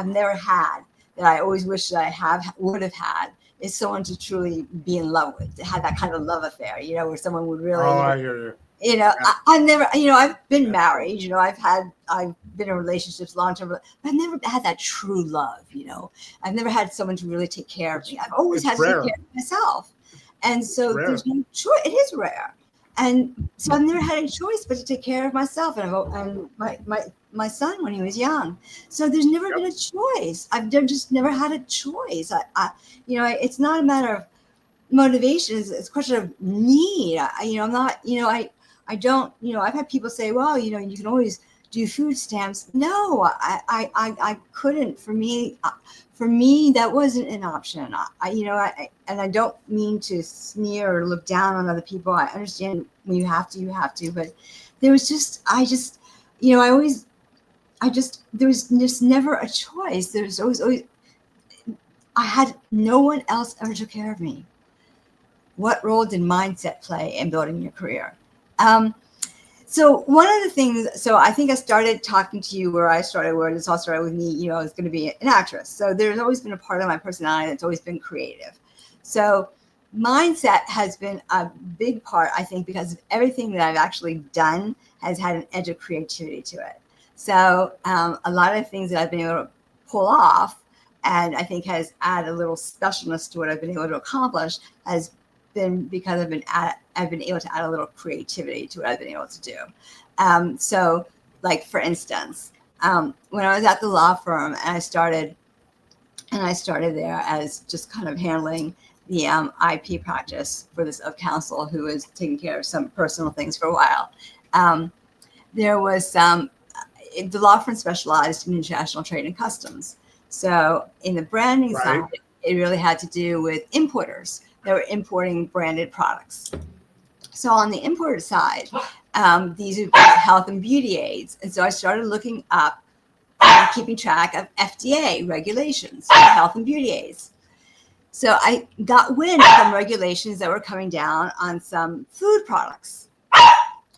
never had, that I always wish that I would have had, is someone to truly be in love with, to have that kind of love affair, where someone would really, I hear you. Yeah. I've never, I've been married, I've been in relationships long-term, but I've never had that true love, I've never had someone to really take care of me. I've always had to take care of myself. And so there's no choice. It is rare. And so I've never had a choice but to take care of myself and my son when he was young. So there's never been a choice. I've just never had a choice. It's not a matter of motivation. It's a question of need. I'm not, I don't, I've had people say, well, you can always do food stamps. No, I couldn't. For me, that wasn't an option. And I don't mean to sneer or look down on other people. I understand when you have to, but there was there was just never a choice. There's always, I had no one else ever took care of me. What role did mindset play in building your career? So one of the things, I think I started talking to you where this all started with me, I was going to be an actress. So there's always been a part of my personality that's always been creative. So mindset has been a big part, I think, because of everything that I've actually done has had an edge of creativity to it. So a lot of things that I've been able to pull off, and I think has added a little specialness to what I've been able to accomplish, has been because I've been able to add a little creativity to what I've been able to do. So like, for instance, when I was at the law firm and I started there as just kind of handling the IP practice for this counsel who was taking care of some personal things for a while. There was the law firm specialized in international trade and customs. So in the branding side, it really had to do with importers that were importing branded products. So on the importer side, these would be health and beauty aids. And so I started looking up and keeping track of FDA regulations for health and beauty aids. So I got wind of some regulations that were coming down on some food products.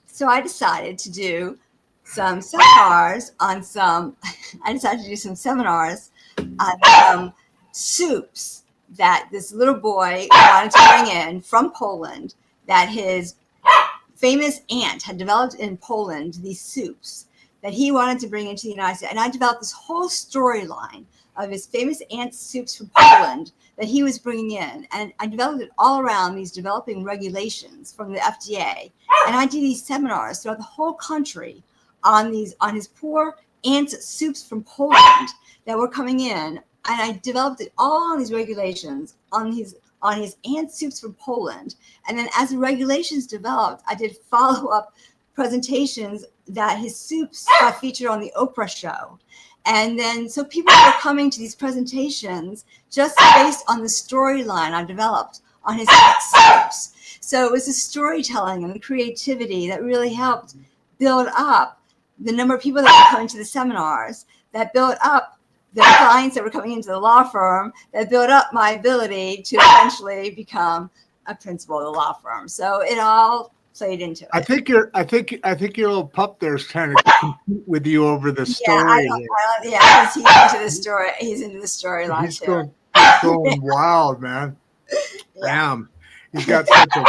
So I decided to do some seminars on some soups that this little boy wanted to bring in from Poland, that his famous aunt had developed in Poland, these soups that he wanted to bring into the United States. And I developed this whole storyline of his famous aunt's soups from Poland that he was bringing in. And I developed it all around these developing regulations from the FDA. And I did these seminars throughout the whole country on his poor aunt's soups from Poland that were coming in. And I developed it all on these regulations on his aunt's soups from Poland. And then as the regulations developed, I did follow-up presentations that his soups got featured on the Oprah show. And then so people were coming to these presentations just based on the storyline I developed on his soups. So it was the storytelling and the creativity that really helped build up the number of people that were coming to the seminars, that built up the clients that were coming into the law firm, that built up my ability to eventually become a principal of the law firm. So it all played into it. I think your little pup there is trying to compete with you over the story. Yeah, because he's into the story. He's into the storyline He's too. going wild, man. Yeah. Damn, he's got such a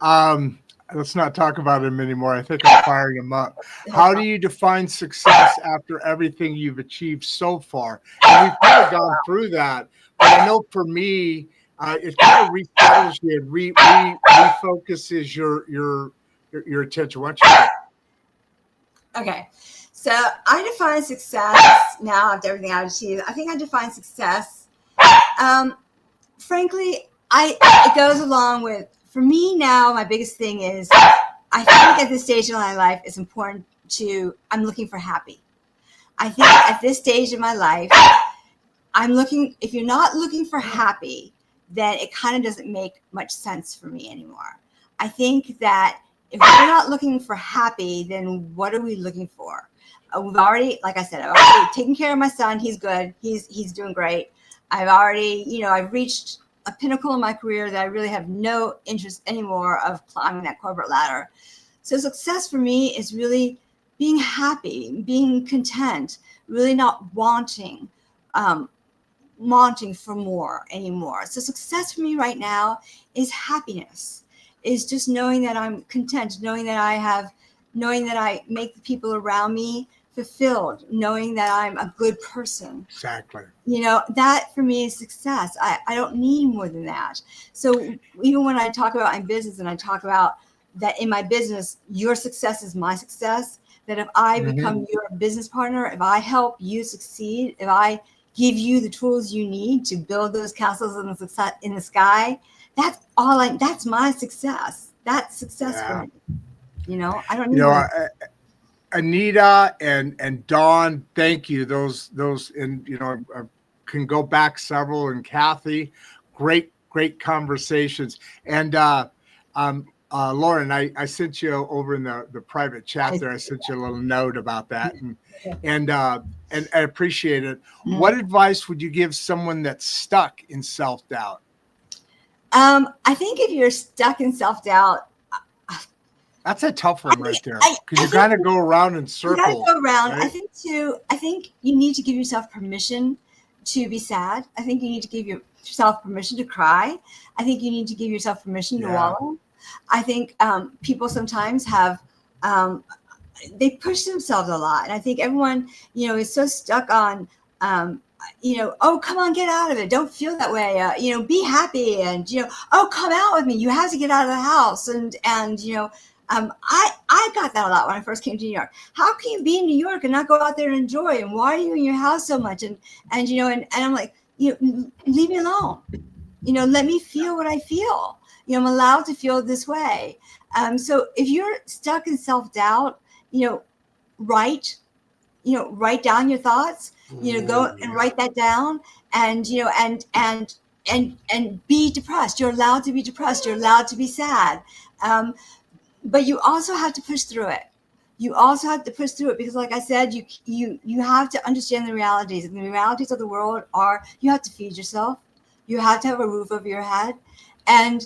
voice. Let's not talk about him anymore. I think I'm firing him up. How do you define success after everything you've achieved so far? And we've kind of gone through that, but I know for me, it kind of resettles you and refocuses your attention. Why don't you go? Okay. So I define success now after everything I've achieved. I think I define success. Frankly, it goes along with, for me now, my biggest thing is I think at this stage in my life, it's important I'm looking for happy. I think at this stage of my life, if you're not looking for happy, then it kind of doesn't make much sense for me anymore. I think that if we're not looking for happy, then what are we looking for? We've already, like I said, I've already taken care of my son. He's good. He's doing great. I've reached a pinnacle in my career that I really have no interest anymore of climbing that corporate ladder. So success for me is really being happy, being content, really not wanting for more anymore. So success for me right now is happiness, is just knowing that I'm content, knowing that I make the people around me fulfilled, knowing that I'm a good person. Exactly. That for me is success. I don't need more than that. So even when I talk about my business and I talk about that in my business, your success is my success, that if I become your business partner, if I help you succeed, if I give you the tools you need to build those castles in the sky, that's my success. That's success for me. I don't need Anita and Dawn, thank you. Those and I can go back several, and Kathy, great conversations. And Lauren, I sent you over in the private chat there. I sent you a little note about that, and I appreciate it. What advice would you give someone that's stuck in self-doubt? I think if you're stuck in self-doubt, that's a tough one right there, because you kind of go around in circles. You gotta go around. Right? I think you need to give yourself permission to be sad. I think you need to give yourself permission to cry. I think you need to give yourself permission to wallow. I think people sometimes they push themselves a lot, and I think everyone is so stuck on oh, come on, get out of it. Don't feel that way. Be happy, and oh, come out with me. You have to get out of the house, and I got that a lot when I first came to New York. How can you be in New York and not go out there and enjoy? And why are you in your house so much? And I'm like, leave me alone. Let me feel what I feel. I'm allowed to feel this way. So if you're stuck in self-doubt, write down your thoughts. Go and write that down, and and be depressed. You're allowed to be depressed. You're allowed to be sad. But you also have to push through it. Because, like I said, you have to understand the realities. And the realities of the world are you have to feed yourself. You have to have a roof over your head. And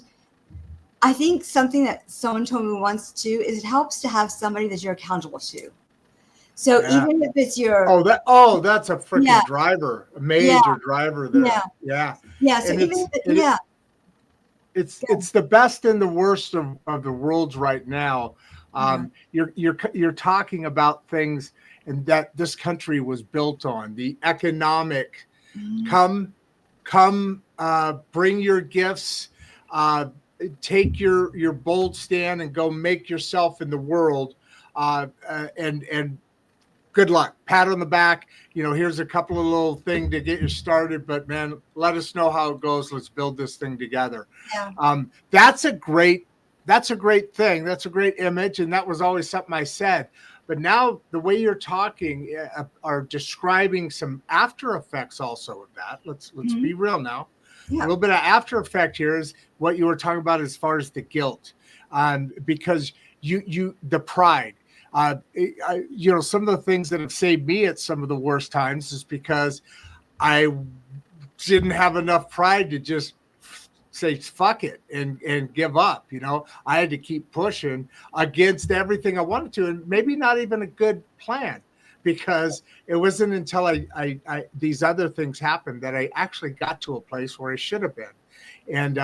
I think something that someone told me once too is it helps to have somebody that you're accountable to. So even if it's your that's a freaking driver, a major driver there. Yeah. So and even it's the best and the worst of the worlds right now. You're talking about things and that this country was built on the economic. Come, bring your gifts. Take your bold stand and go make yourself in the world. And good luck. Pat on the back. Here's a couple of little things to get you started, but man, let us know how it goes. Let's build this thing together. Yeah. That's a great thing. That's a great image. And that was always something I said, but now the way you're talking are describing some after effects also of that. Let's be real now. Yeah. A little bit of after effect here is what you were talking about as far as the guilt, because the pride. Some of the things that have saved me at some of the worst times is because I didn't have enough pride to just say fuck it and give up. I had to keep pushing against everything I wanted to, and maybe not even a good plan, because it wasn't until I these other things happened that I actually got to a place where I should have been. And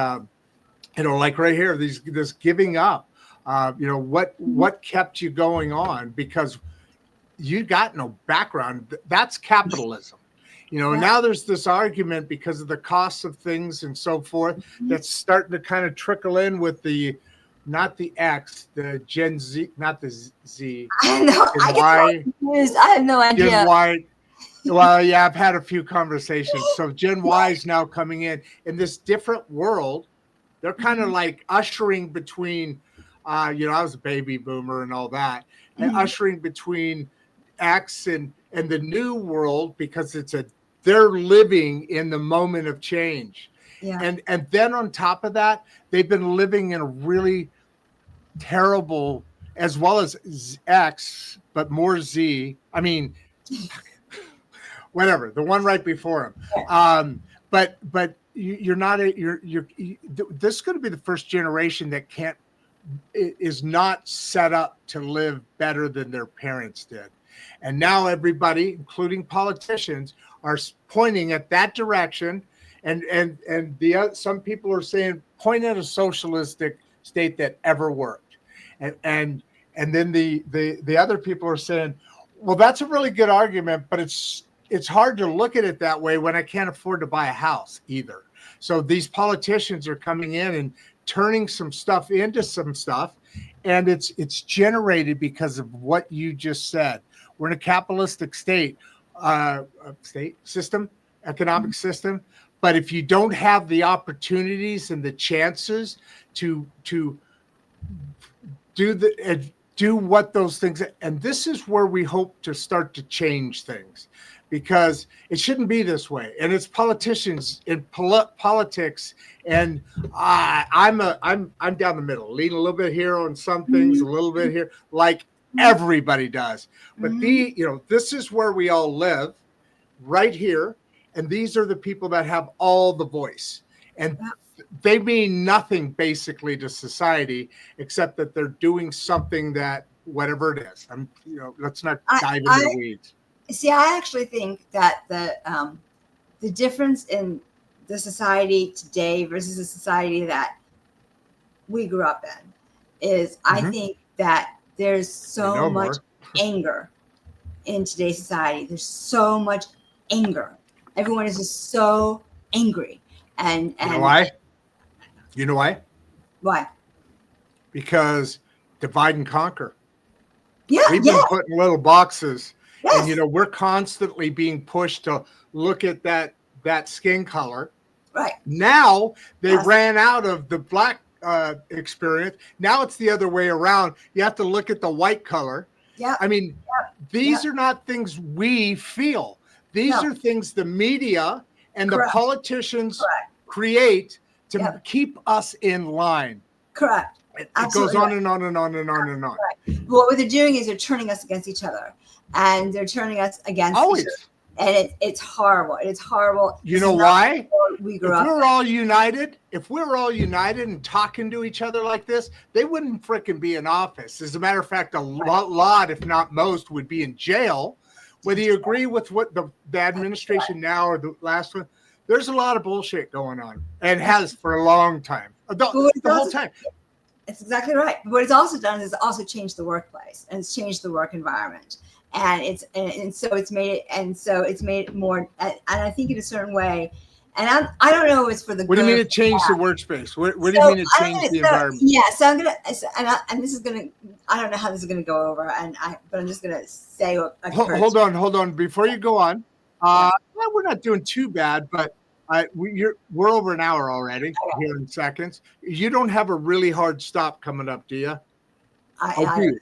like right here, this giving up, what kept you going on? Because you got no background. That's capitalism. Now there's this argument because of the costs of things and so forth that's starting to kind of trickle in with not the X, the Gen Z, not the Z. I know. I have no idea. Gen Y. Well, yeah, I've had a few conversations. So Gen Y is now coming in this different world. They're kind of like ushering between, I was a baby boomer and all that, and ushering between X and the new world, because they're living in the moment of change. Yeah. And then on top of that, they've been living in a really terrible, as well as X, but more Z. I mean, whatever, the one right before him. But this is going to be the first generation that is not set up to live better than their parents did. And now everybody, including politicians, are pointing at that direction. And some people are saying, point at a socialistic state that ever worked. And then the other people are saying, well, that's a really good argument, but it's hard to look at it that way when I can't afford to buy a house either. So these politicians are coming in and turning some stuff into some stuff, and it's generated because of what you just said. We're in a capitalistic economic system, but if you don't have the opportunities and the chances to do what those things, and this is where we hope to start to change things, because it shouldn't be this way. And it's politicians in politics, and I'm down the middle, lean a little bit here on some things, a little bit here, like everybody does. But this is where we all live, right here, and these are the people that have all the voice, and they mean nothing basically to society, except that they're doing something that, whatever it is, let's not dive into the weeds. See, I actually think that the difference in the society today versus the society that we grew up in is, I think that there's so much anger in today's society. There's so much anger. Everyone is just so angry. And you know why? You know why? Why? Because divide and conquer. Yeah, we've been put in little boxes. Yes. And we're constantly being pushed to look at that skin color. Right. Now they ran out of the black experience. Now it's the other way around. You have to look at the white color. Yeah. I mean, these are not things we feel. These are things the media and the politicians create to keep us in line. Correct. It goes on and on and on and on and on. Right. Well, what they're doing is they're turning us against each other, and they're turning us against each other. And it's horrible. It's horrible. You know why? We if grew up. we're all united and talking to each other like this, they wouldn't frickin' be in office. As a matter of fact, a lot, if not most, would be in jail. Whether you agree with what the administration now or the last one, there's a lot of bullshit going on, and has for a long time. The whole time. It's exactly right. What it's also done is also changed the workplace, and it's changed the work environment, and so it's made it more. And I think in a certain way, and I don't know if it's for the. What do you mean it changed the workspace? What do you mean it changed the environment? Yeah, so I'm gonna, and this is gonna. I don't know how this is gonna go over, but I'm just gonna say. Hold on. Before you go on, we're not doing too bad, but. We're over an hour already here in seconds. You don't have a really hard stop coming up, do you? I do.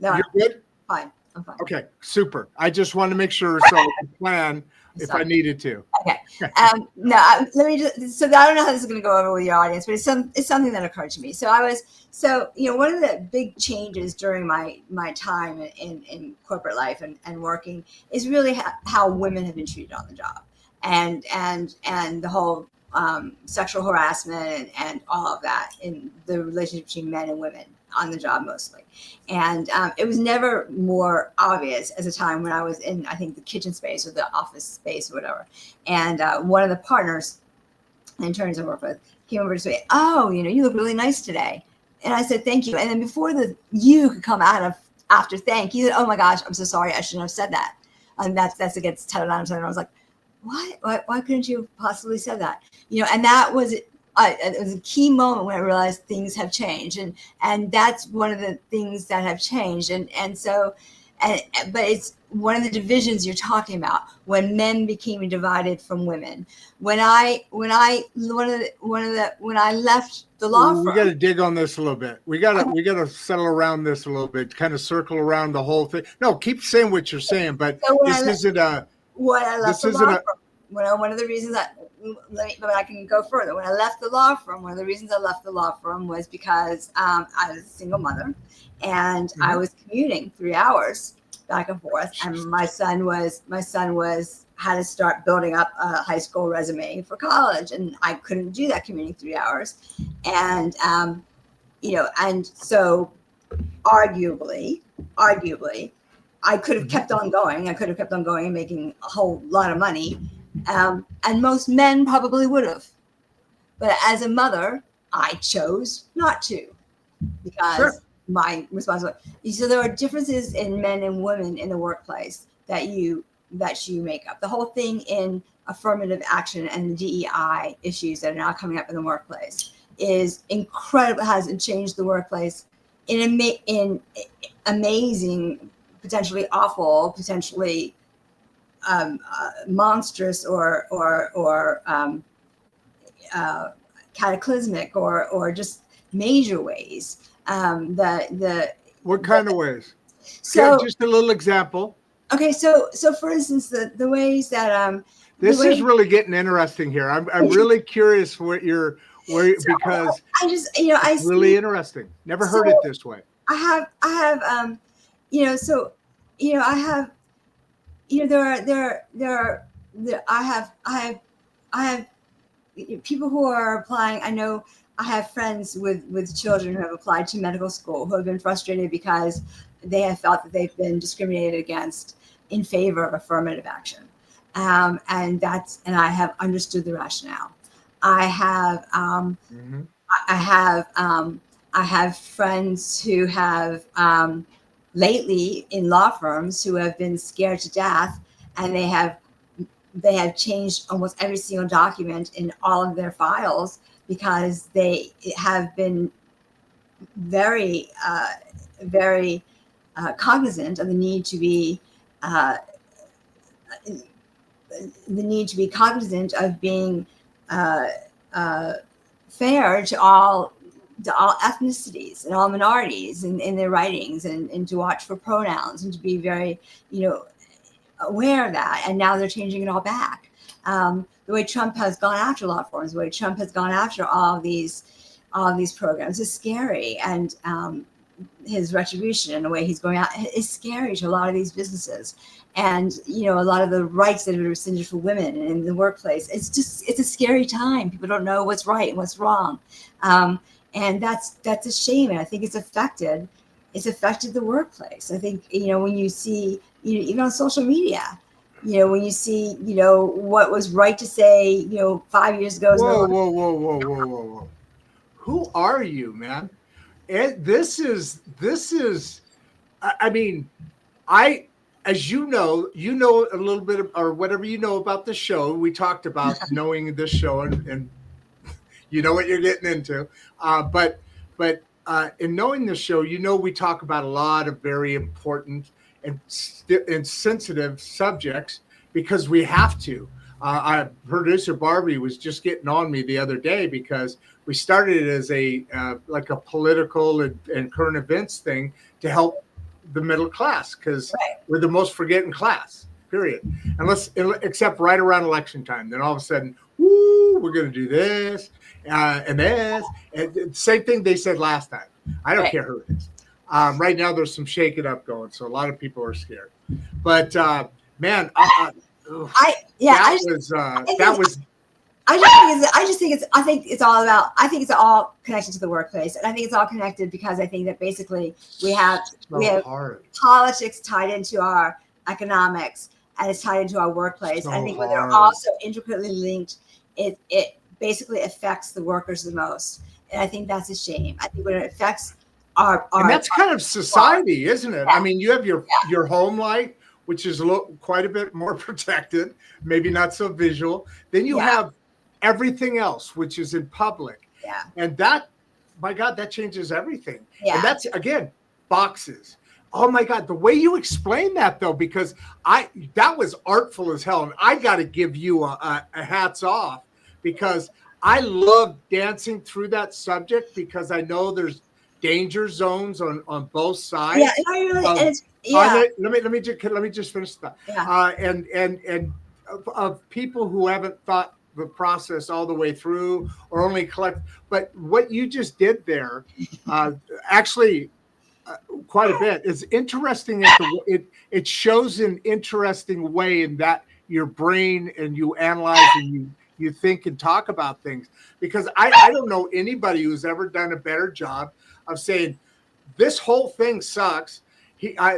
No, you're good? Fine. I'm fine. Okay, super. I just wanted to make sure so I could plan if I needed to. Okay. Let me just. So I don't know how this is going to go over with your audience, but it's something that occurred to me. So one of the big changes during my time in corporate life and working is really how women have been treated on the job. And the whole sexual harassment and all of that in the relationship between men and women on the job mostly. And it was never more obvious as a time when I was in, I think, the kitchen space or the office space or whatever. And one of the partners, interns I work with, came over to say, "Oh, you look really nice today." And I said, "Thank you." And then before the "you" could come out of after "thank," he said, "Oh my gosh, I'm so sorry. I shouldn't have said that." And that's against title IX. And I was like, "What? Why couldn't you have possibly said that?" And that was it was a key moment when I realized things have changed, and that's one of the things that have changed. But it's one of the divisions you're talking about, when men became divided from women. When I left the law firm. We got to dig on this a little bit. We got to settle around this a little bit, kind of circle around the whole thing. No, keep saying what you're saying, but One of the reasons but I can go further. When I left the law firm, one of the reasons I left the law firm was because I was a single mother, and I was commuting 3 hours back and forth, and my son had to start building up a high school resume for college, and I couldn't do that commuting 3 hours, and and so arguably, I could have kept on going. I could have kept on going and making a whole lot of money. And most men probably would have. But as a mother, I chose not to, because my responsibility. So there are differences in men and women in the workplace that you make up. The whole thing in affirmative action and the DEI issues that are now coming up in the workplace is incredible. Has changed the workplace in amazing, potentially awful, potentially monstrous or cataclysmic or just major ways. What kind of ways? So just a little example. Okay, so for instance, the ways that this is really getting interesting here. I'm really curious because I just it's really interesting. Never heard it this way. I have I have people who are applying. I know I have friends with children who have applied to medical school who have been frustrated because they have felt that they've been discriminated against in favor of affirmative action. And I have understood the rationale. I have friends who have lately in law firms who have been scared to death, and they have changed almost every single document in all of their files because they have been very, very cognizant of the need to be cognizant of being fair to all ethnicities and all minorities in their writings, and to watch for pronouns and to be very, aware of that. And now they're changing it all back. The way Trump has gone after law firms, the way Trump has gone after all of these programs is scary. And his retribution and the way he's going out is scary to a lot of these businesses. And, a lot of the rights that have been rescinded for women in the workplace, it's a scary time. People don't know what's right and what's wrong. And that's a shame. And I think it's affected the workplace. I think, when you see, even on social media, when you see, what was right to say, 5 years ago. Whoa. Who are you, man? This is, as you know a little bit of, or whatever you know about the show. We talked about knowing this show and you know what you're getting into. But in knowing this show, we talk about a lot of very important and sensitive subjects because we have to. Our producer Barbie was just getting on me the other day because we started it as a political and current events thing to help the middle class, because we're the most forgetting class, period. Except right around election time. Then all of a sudden, we're going to do this and this. And same thing they said last time. I don't care who it is. Right now, there's some shake it up going. So a lot of people are scared. But, man, that was I think it's all connected to the workplace. And I think it's all connected because I think that basically we have politics tied into our economics, and it's tied into our workplace. So I think when they're hard. also intricately linked, it basically affects the workers the most. And I think that's a shame. I think when it affects our and that's kind of society, isn't it? Yeah. I mean, you have your home life, which is quite a bit more protected, maybe not so visual. Then you have everything else, which is in public. Yeah. And that, my God, that changes everything. Yeah. And that's, again, boxes. Oh my God, the way you explain that though, because that was artful as hell. And I got to give you a hats off, because I love dancing through that subject, because I know there's danger zones on both sides. Yeah, and I really, let me just finish that. Yeah. And of people who haven't thought the process all the way through, or only collect. But what you just did there, actually, quite a bit is interesting. It shows an interesting way in that your brain, and you analyze and you think and talk about things, because I don't know anybody who's ever done a better job of saying this whole thing sucks. And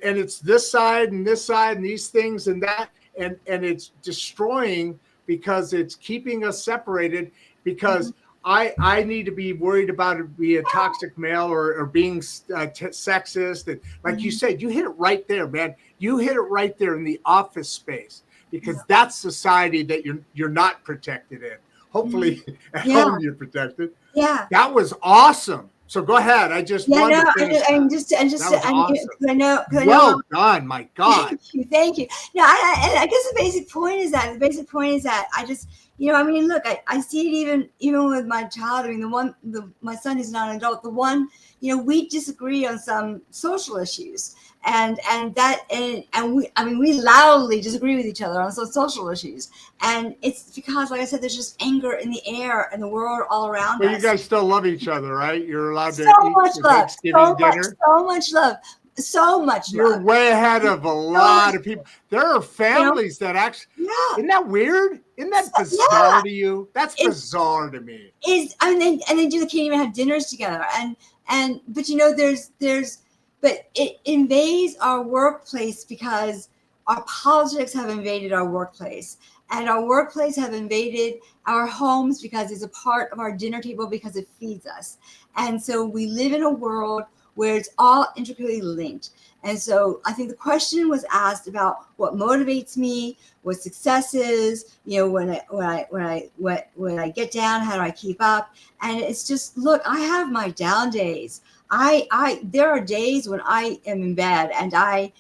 it's this side and this side and these things and that, and it's destroying, because it's keeping us separated, because I need to be worried about it being a toxic male or being sexist. And like you said, you hit it right there, man. You hit it right there in the office space, because that's society that you're not protected in. Hopefully at home you're protected. Yeah. That was awesome. So go ahead. I just wanted to finish that. Well done, my God. Thank you. No, I guess the basic point is that I just, I mean, look, I see it even with my child. I mean, my son who's not an adult, the one, we disagree on some social issues, and we loudly disagree with each other on some social issues, and it's because, like I said, there's just anger in the air and the world all around us. But you guys still love each other, right? You're allowed to so eat much the love, Thanksgiving dinner. so much love. So much You're love. way ahead of a lot of people. There are families that actually, isn't that weird? Isn't that bizarre to you? That's bizarre to me. And they can't even have dinners together. But it invades our workplace because our politics have invaded our workplace, and our workplace have invaded our homes because it's a part of our dinner table, because it feeds us. And so we live in a world where it's all intricately linked. And so I think the question was asked about what motivates me, what success is, when I get down, how do I keep up? And it's just, look, I have my down days. There are days when I am in bed and I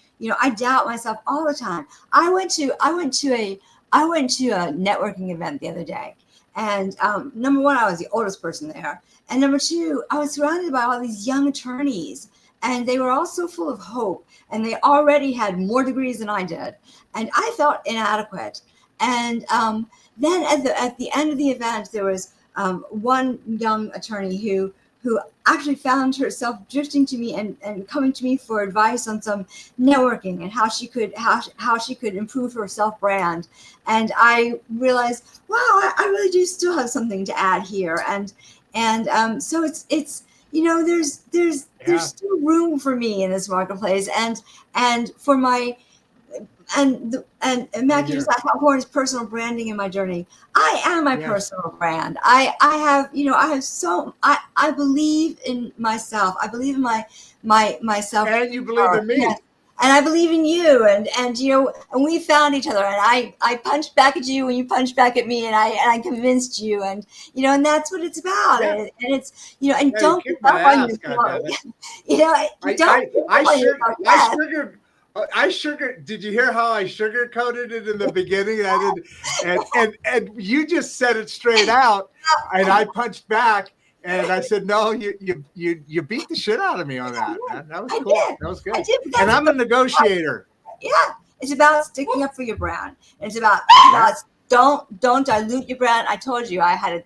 doubt myself all the time. I went to a networking event the other day. And number one, I was the oldest person there. And number two, I was surrounded by all these young attorneys, and they were all so full of hope, and they already had more degrees than I did. And I felt inadequate. And then at the end of the event, there was one young attorney who actually found herself drifting to me and coming to me for advice on some networking and how she could improve her self-brand. And I realized, wow, I really do still have something to add here. And so it's there's still room for me in this marketplace, and for my and Mac, you just asked how important is personal branding in my journey. I am my personal brand. I believe in myself. I believe in myself. And you believe in me. Yes. And I believe in you, and we found each other, and I punched back at you, and you punched back at me, and I convinced you, and and that's what it's about, and it's and don't give up on yourself. I sugar. Did you hear how I sugarcoated it in the beginning? I did, and you just said it straight out, and I punched back. And I said, no, you beat the shit out of me on that. That was cool. That was good. And I'm a negotiator. Yeah. It's about sticking up for your brand. It's about don't dilute your brand. I told you I had a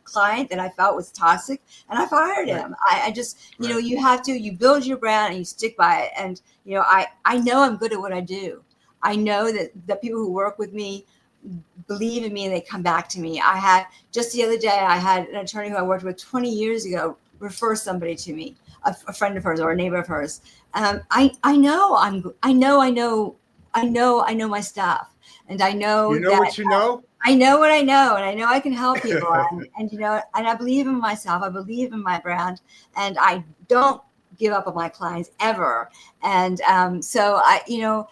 client that I felt was toxic, and I fired him. I just, you build your brand and you stick by it. And, I know I'm good at what I do. I know that the people who work with me believe in me and they come back to me. I had just the other day, I had an attorney who I worked with 20 years ago refer somebody to me, a friend of hers or a neighbor of hers. I know my stuff, and I know You know that what you know? I know what I know, and I know I can help people. and and I believe in myself. I believe in my brand, and I don't give up on my clients ever. And so I'm going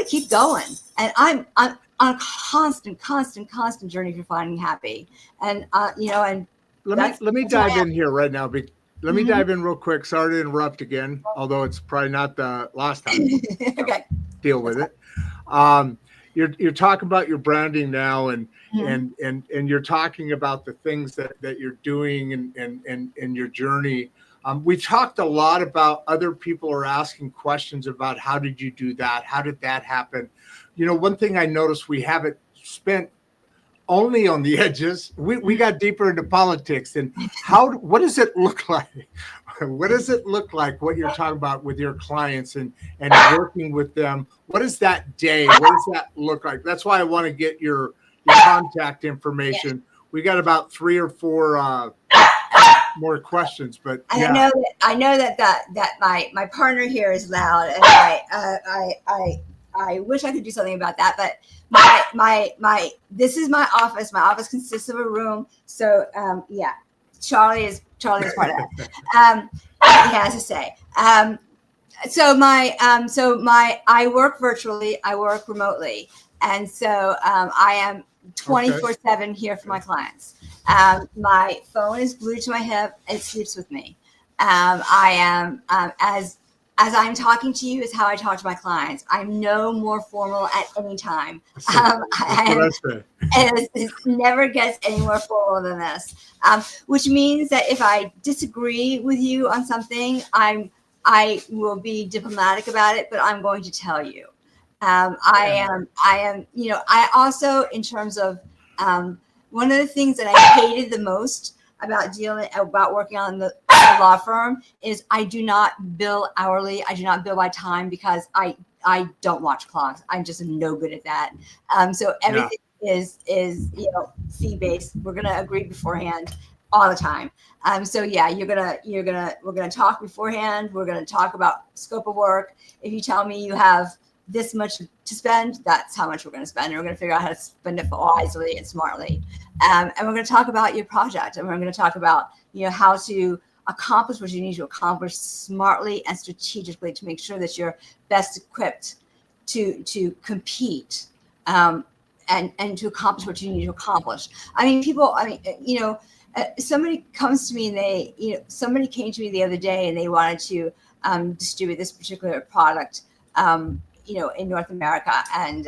to keep going, and I'm on a constant journey for finding happy. And and Let me dive in here right now. Let me Mhm. dive in real quick. Sorry to interrupt again, although it's probably not the last time. Okay. Deal with it. You're talking about your branding now, and you're talking about the things that you're doing and your journey. We talked a lot about other people are asking questions about how did you do that? How did that happen? One thing I noticed, we haven't spent only on the edges. We got deeper into politics, and what does it look like? What does it look like, what you're talking about with your clients and working with them? What is that day? What does that look like? That's why I want to get your contact information. We got about 3 or 4 more questions, but And yeah. I know that my partner here is loud, and I wish I could do something about that, but this is my office. My office consists of a room. So yeah, Charlie is part of that. He has to say. I work virtually. I work remotely, and so I am 24/7 here for my clients. My phone is glued to my hip. It sleeps with me. I am as I'm talking to you is how I talk to my clients. I'm no more formal at any time. It never gets any more formal than this, which means that if I disagree with you on something, I will be diplomatic about it, but I'm going to tell you. I am, I also, in terms of one of the things that I hated the most about working on the law firm is I do not bill hourly. I do not bill by time because I don't watch clocks. I'm just no good at that. So everything is fee based. We're gonna agree beforehand all the time. So yeah, we're gonna talk beforehand. We're gonna talk about scope of work. If you tell me you have this much to spend, that's how much we're going to spend, and we're going to figure out how to spend it wisely and smartly. And we're going to talk about your project, and we're going to talk about how to accomplish what you need to accomplish smartly and strategically to make sure that you're best equipped to compete and to accomplish what you need to accomplish. Somebody comes to me and somebody came to me the other day and they wanted to distribute this particular product in North America, and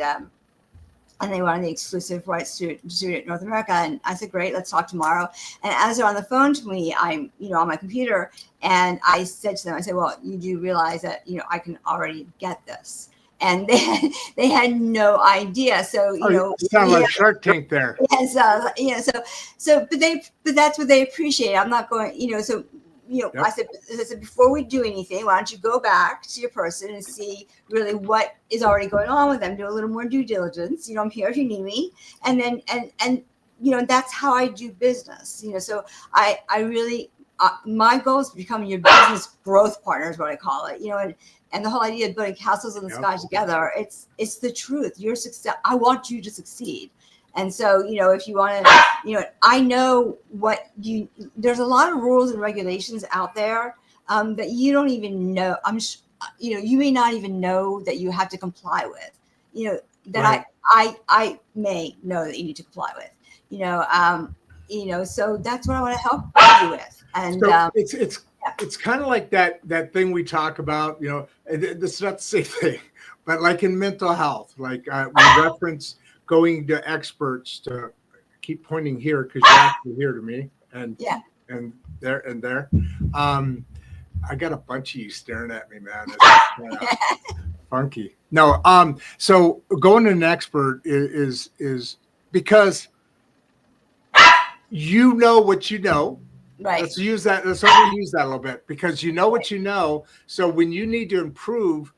they wanted the exclusive rights to distribute it in North America. And I said, great, let's talk tomorrow. And as they're on the phone to me, I'm on my computer, and I said to them, I said, well, you do realize that I can already get this. And they had no idea. So you sound like Shark Tank there. Yes, but that's what they appreciate. I'm not going, Yep. I said, before we do anything, why don't you go back to your person and see really what is already going on with them, do a little more due diligence. I'm here if you need me. And then, and that's how I do business. So I really, my goal is to become your business growth partner is what I call it, and the whole idea of building castles in the sky together, it's the truth. Your success, I want you to succeed. And so, if you want to, I know there's a lot of rules and regulations out there that you don't even know. You may not even know that you have to comply with, that right. I may know that you need to comply with, so that's what I want to help you with. And so it's kind of like that thing we talk about, this is not the same thing, but like in mental health, like we reference going to experts to keep pointing here because you're actually here to me and there. I got a bunch of you staring at me, man. It's funky. No, so going to an expert is because you know what you know. Right. Let's use that. Let's only use that a little bit because you know what you know. So when you need to improve,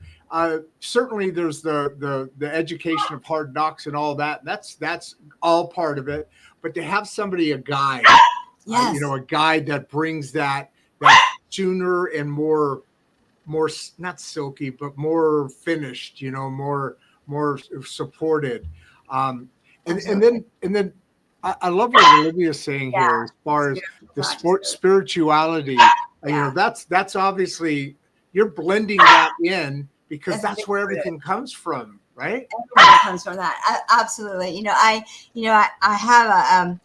certainly there's the education of hard knocks and all that. That's all part of it. But to have somebody, a guide, Yes. a guide that brings that sooner and more not silky, but more finished, more supported. And then I love what Olivia's saying here as far as the spirituality. That's obviously you're blending that in because that's where everything comes from, right? Everything comes from that. Absolutely. I have a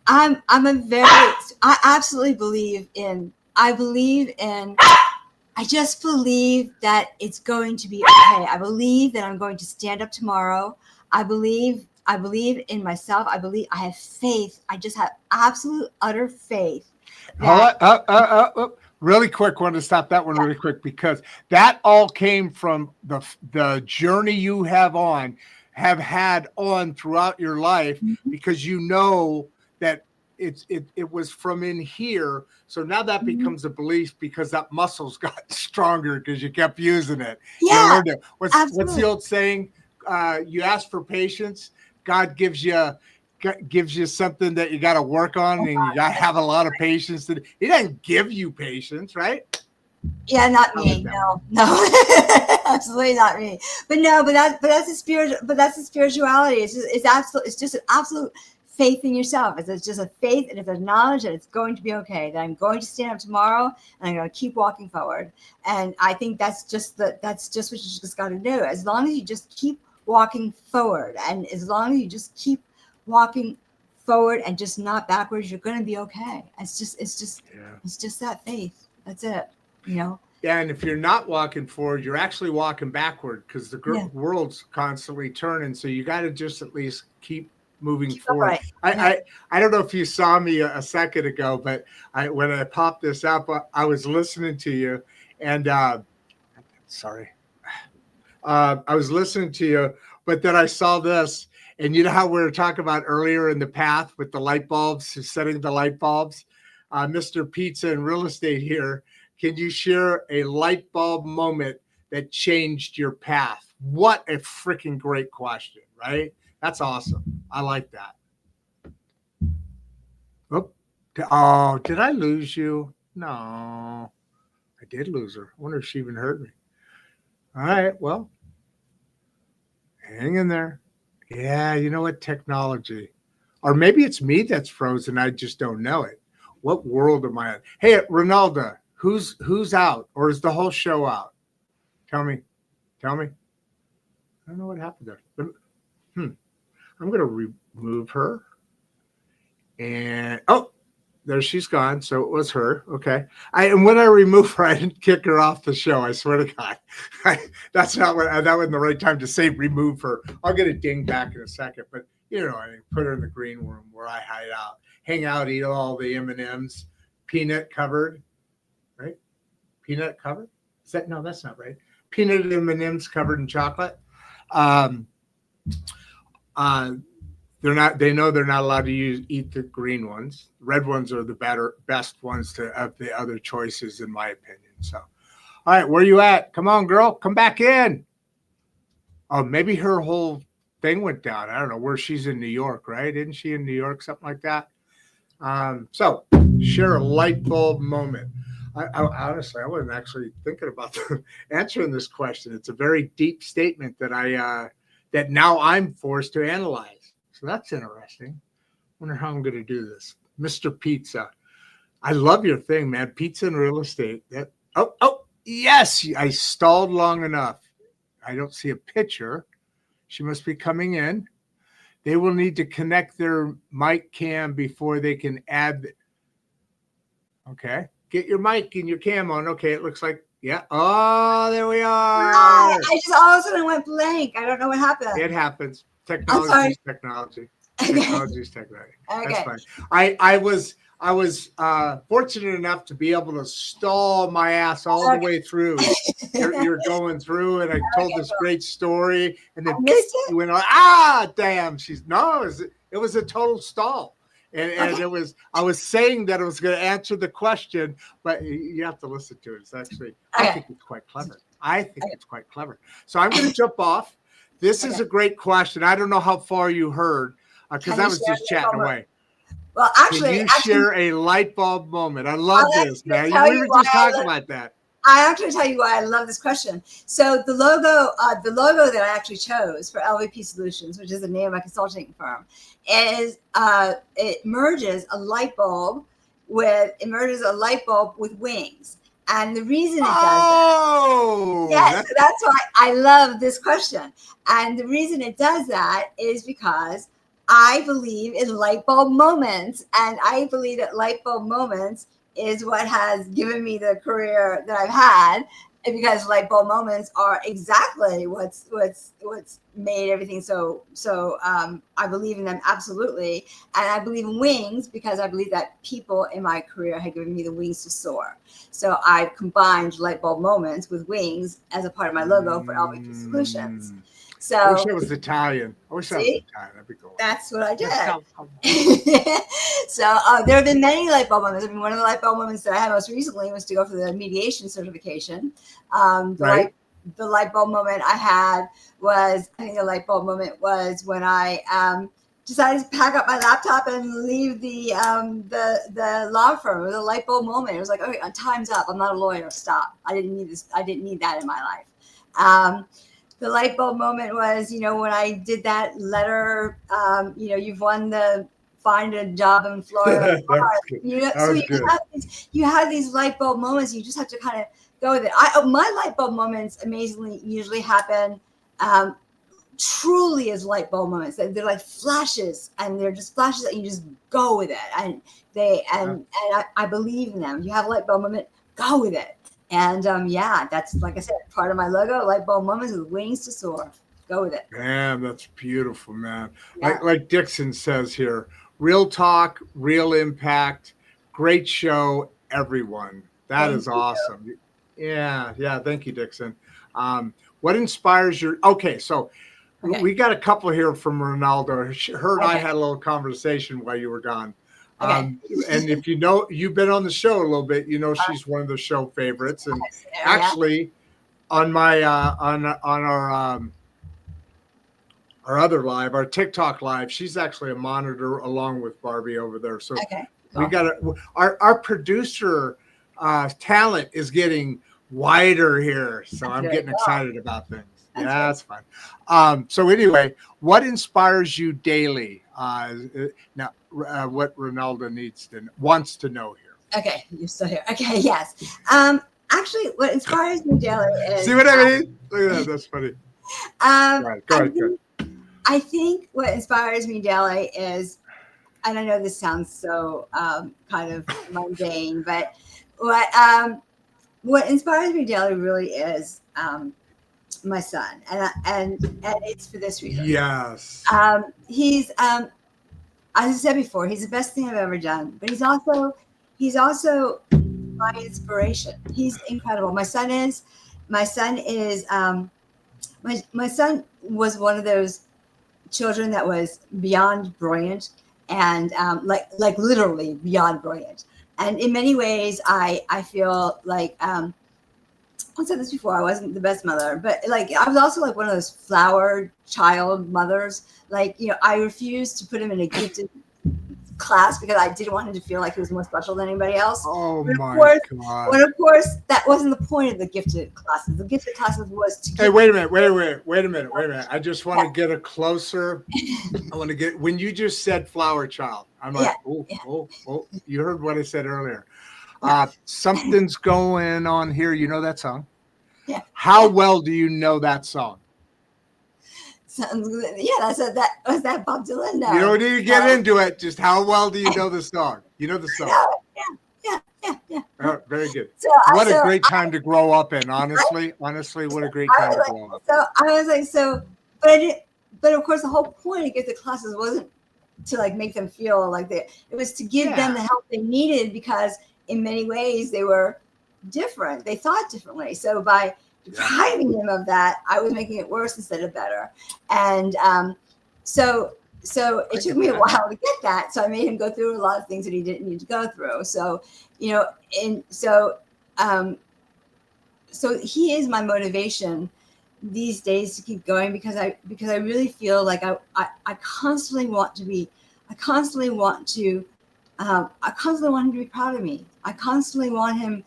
I absolutely believe in. I just believe that it's going to be okay. I believe that I'm going to stand up tomorrow. I believe in myself. I have faith. I just have absolute, utter faith. Really quick, want to stop that one really quick because that all came from the journey you have had on throughout your life, because that it was from in here. So now that becomes a belief because that muscle's got stronger because you kept using it. Yeah. What's the old saying? You ask for patience, God gives you something that you got to work on, and you got to have a lot of patience. He doesn't give you patience, right? Yeah, not me. No, absolutely not me. But that's the spirit. But that's the spirituality. It's just an absolute faith in yourself. It's just a faith, and it's a knowledge that it's going to be okay. That I'm going to stand up tomorrow, and I'm going to keep walking forward. And I think that's just what you just got to do. As long as you just keep walking forward, and as long as you just keep walking forward and just not backwards, you're going to be okay. It's just that faith. That's it. Yeah, and if you're not walking forward, you're actually walking backward because the world's constantly turning. So you got to just at least keep moving forward. Right. I don't know if you saw me a second ago, but when I popped this up, I was listening to you, and sorry, I was listening to you, but then I saw this, and you know how we were talking about earlier in the path with the light bulbs, setting the light bulbs, Mr. Pizza in real estate here. Can you share a light bulb moment that changed your path? What a freaking great question, right? That's awesome. I like that. Oh, did I lose you? No, I did lose her. I wonder if she even heard me. All right, well, hang in there. Yeah, you know what? Technology. Or maybe it's me that's frozen. I just don't know it. What world am I in? Hey, Ronaldo, who's out? Or is the whole show out? Tell me. I don't know what happened there. I'm going to remove her. And, there she's gone. So it was her. Okay. And when I removed her, I didn't kick her off the show. I swear to God. That wasn't the right time to say remove her. I'll get a ding back in a second. But, I put her in the green room where I hide out. Hang out, eat all the M&Ms. Peanut covered. Right? Peanut covered? No, that's not right. Peanut M&Ms covered in chocolate. They know they're not allowed to eat the green ones. Red ones are the best ones of the other choices, in my opinion. So, all right, where you at? Come on, girl, come back in. Oh, maybe her whole thing went down. I don't know where she's in New York, right? Isn't she in New York? Something like that. So share a light bulb moment. I honestly, I wasn't actually thinking about answering this question. It's a very deep statement that now I'm forced to analyze. So that's interesting. Wonder how I'm going to do this. Mr. Pizza. I love your thing, man. Pizza and real estate. Yes. I stalled long enough. I don't see a picture. She must be coming in. They will need to connect their mic cam before they can add. Okay. Get your mic and your cam on. Okay. It looks like, yeah. Oh, there we are. I just all of a sudden went blank. I don't know what happened. It happens. Technology is technology. Technology is technology. Okay. That's fine. I was fortunate enough to be able to stall my ass all the way through. You're going through, and I told this great story, and then you went, damn. It was a total stall, And it was, I was saying that I was going to answer the question, but you have to listen to it. It's actually, I think it's quite clever. It's quite clever. So I'm going to jump off. This is a great question. I don't know how far you heard, because I was just chatting away. Well, Can you share a light bulb moment? I love this, man. We were just talking about that. I actually tell you why I love this question. So the logo that I actually chose for LVP Solutions, which is the name of my consulting firm, is it merges a light bulb with wings. And the reason it does that's why I love this question. And the reason it does that is because I believe in light bulb moments, and I believe that light bulb moments is what has given me the career that I've had, because light bulb moments are exactly what's made everything so. I believe in them absolutely, and I believe in wings because I believe that people in my career have given me the wings to soar. So I've combined light bulb moments with wings as a part of my logo for LVP Solutions. So I wish I was Italian. That'd be cool. That's what I did. So there have been many light bulb moments. I mean, one of the light bulb moments that I had most recently was to go for the mediation certification. The light bulb moment I had was, I think the light bulb moment was when I decided to pack up my laptop and leave the law firm. It was a light bulb moment. It was like, okay, time's up. I'm not a lawyer. Stop. I didn't need this. I didn't need that in my life. The light bulb moment was, when I did that letter, you've won the find a job in Florida. You have these light bulb moments. You just have to kind of go with it. My light bulb moments amazingly usually happen truly as light bulb moments. They're like flashes, and they're just flashes that you just go with it. And I believe in them. You have a light bulb moment, go with it. And that's, like I said, part of my logo, light bulb moments with wings to soar. Go with it. Man, that's beautiful, man. Yeah. Like Dixon says here, real talk, real impact, great show, everyone. That is awesome. Yeah. Thank you, Dixon. What inspires your, we got a couple here from Ronaldo. Her and I had a little conversation while you were gone. And if you've been on the show a little bit, she's one of the show favorites. And actually, on my on our other live, our TikTok live, she's actually a monitor along with Barbie over there. So we got our producer talent is getting wider here. So I'm getting excited about things. Yeah, that's fun. So anyway, what inspires you daily? Now, what Ronaldo wants to know here. Okay, you're still here. Okay, yes. Actually, what inspires me daily is. See what I mean? Look at that. That's funny. Go ahead. I think what inspires me daily is, and I know this sounds so kind of mundane, but what inspires me daily really is my son, and it's for this reason. Yes. He's as I said before, he's the best thing I've ever done, but he's also my inspiration. He's incredible. My son was one of those children that was beyond brilliant, and like literally beyond brilliant. And in many ways, I feel like I've said this before. I wasn't the best mother, but like I was also like one of those flower child mothers. Like, I refused to put him in a gifted class because I didn't want him to feel like he was more special than anybody else. Oh my God! But of course, that wasn't the point of the gifted classes. The gifted classes was to. Hey, wait a minute! I just want to get a closer. I want to get when you just said flower child. I'm like, oh! You heard what I said earlier. Something's going on here. You know that song? Yeah. How well do you know that song? Sounds good. Yeah, was that Bob Dylan? No. You don't need to get into it. Just how well do you know the song? You know the song. Yeah. Very good. What a great time to grow up in. Honestly, what a great time to grow up. So I was like, but of course the whole point of gifted classes wasn't to like make them feel like it was to give them the help they needed, because in many ways they were different. They thought differently. So by depriving them of that, I was making it worse instead of better. And so so it took me a while to get that. So I made him go through a lot of things that he didn't need to go through. So, and so he is my motivation these days to keep going, because I really feel like I constantly want to be, I constantly want him to be proud of me. I constantly want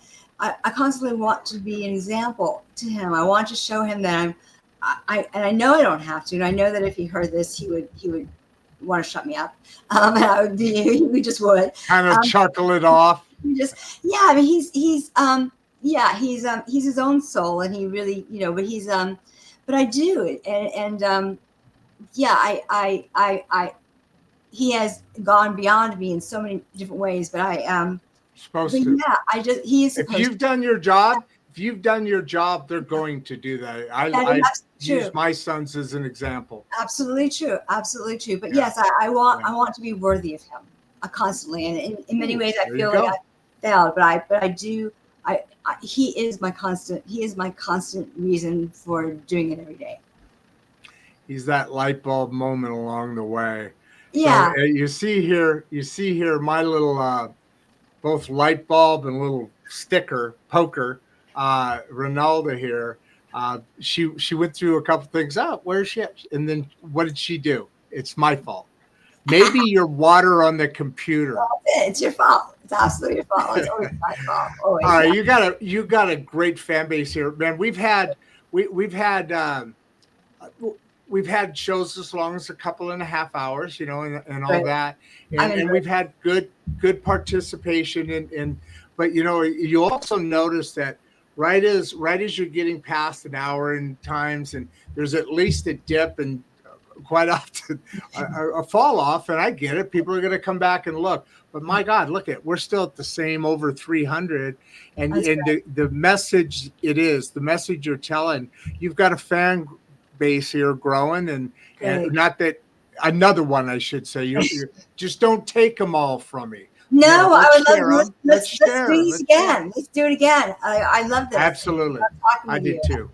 to be an example to him. I want to show him that and I know I don't have to. And I know that if he heard this, he would want to shut me up. And I would be, he just would kind of chuckle it off. I mean, he's his own soul, and he really, but I do it. And he has gone beyond me in so many different ways, but supposed to. Yeah, he is supposed to. If you've done your job, they're going to do that. I use my sons as an example. Absolutely true. But yes, I want to be worthy of him constantly. And in many ways, I feel like I failed, but I do. He is my constant reason for doing it every day. He's that light bulb moment along the way. Yeah. So, you see here my little both light bulb and little sticker poker. Ronaldo here. She went through a couple things. Where's she at? And then what did she do? It's my fault. Maybe your water on the computer. It's your fault. It's absolutely your fault. It's always my fault. Always. All right, you got a great fan base here, man. We've had shows as long as a couple and a half hours, and all that, and we've had good participation but you also notice that right as you're getting past an hour in times, and there's at least a dip and quite often a fall off, and I get it. People are going to come back and look, but my God, we're still at the same over 300, and the message the message you're telling. You've got a fan base here growing, and not that another one, I should say. You just don't take them all from me. No, I would love. Let's do it again. Let's do it again. I love this. Absolutely, I did too.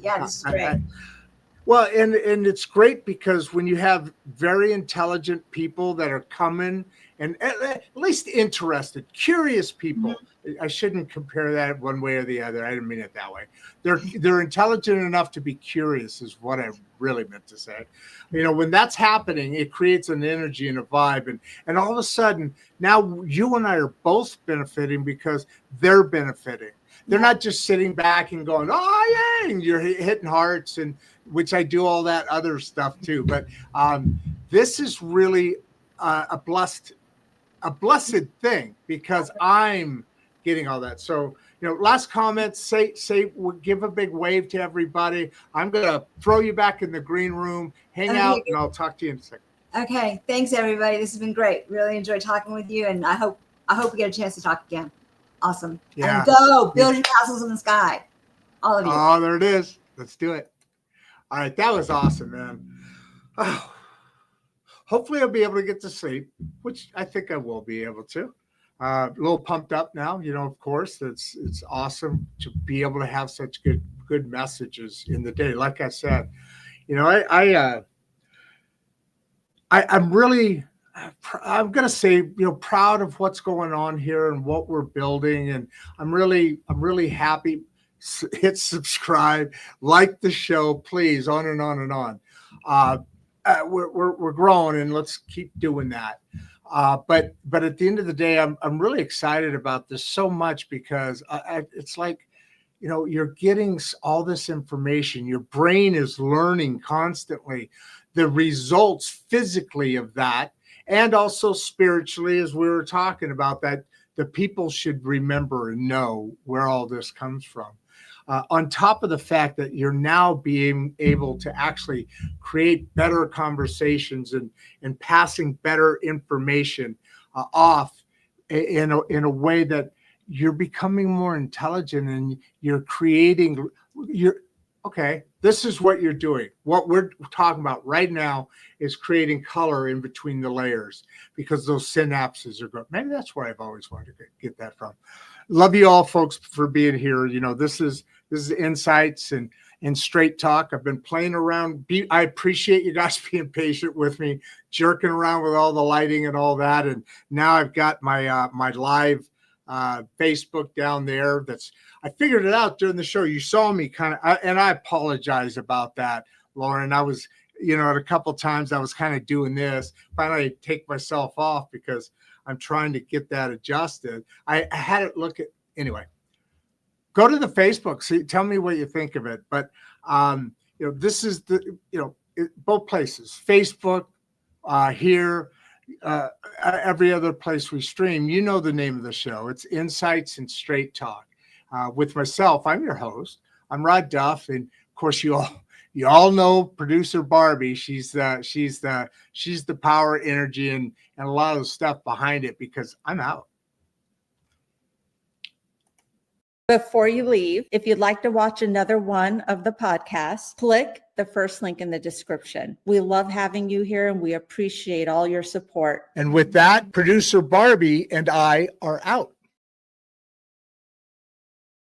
Yeah, this is great. Well, and it's great because when you have very intelligent people that are coming and at least interested, curious people. I shouldn't compare that one way or the other. I didn't mean it that way. They're intelligent enough to be curious is what I really meant to say. When that's happening, it creates an energy and a vibe. And all of a sudden, now you and I are both benefiting because they're benefiting. They're not just sitting back and going, oh, yeah, and you're hitting hearts, and which I do all that other stuff too. But this is really a blessed thing because I'm getting all that. So, last comment, give a big wave to everybody. I'm going to throw you back in the green room, hang out, and I'll talk to you in a second. Okay. Thanks, everybody. This has been great. Really enjoyed talking with you. And I hope we get a chance to talk again. Awesome. Yeah. And go build your castles in the sky. All of you. Oh, there it is. Let's do it. All right. That was awesome, man. Oh, hopefully I'll be able to get to sleep, which I think I will be able to. A little pumped up now, of course. It's awesome to be able to have such good messages in the day. Like I said, I'm going to say, proud of what's going on here and what we're building. And I'm really happy. Hit subscribe, like the show, please, on and on and on. We're growing, and let's keep doing that. But at the end of the day, I'm really excited about this so much because it's like, you're getting all this information. Your brain is learning constantly the results physically of that, and also spiritually, as we were talking about, that the people should remember and know where all this comes from. On top of the fact that you're now being able to actually create better conversations and passing better information off in a way that you're becoming more intelligent, and you're creating this is what you're doing. What we're talking about right now is creating color in between the layers, because those synapses are going. Maybe that's where I've always wanted to get that from. love you all, folks, for being here. You know, this is insights and straight talk. I've been playing around. I appreciate you guys being patient with me, jerking around with all the lighting and all that. And now I've got my my live Facebook down there. I figured it out during the show. You saw me kind of, and I apologize about that, Lauren. I was, you know, at a couple times I was kind of doing this. Finally, I take myself off because I'm trying to get that adjusted. I had it look at, anyway, go to the Facebook. See, tell me what you think of it. But, you know, this is both places, Facebook, here, every other place we stream. You know the name of the show. It's Insights and Straight Talk. With myself, I'm your host. I'm Rod Duff. And of course, you all know producer Barbie. She's the power, energy, and a lot of the stuff behind it, because I'm out. Before you leave, if you'd like to watch another one of the podcasts, click the first link in the description. We love having you here and we appreciate all your support. And with that, producer Barbie and I are out.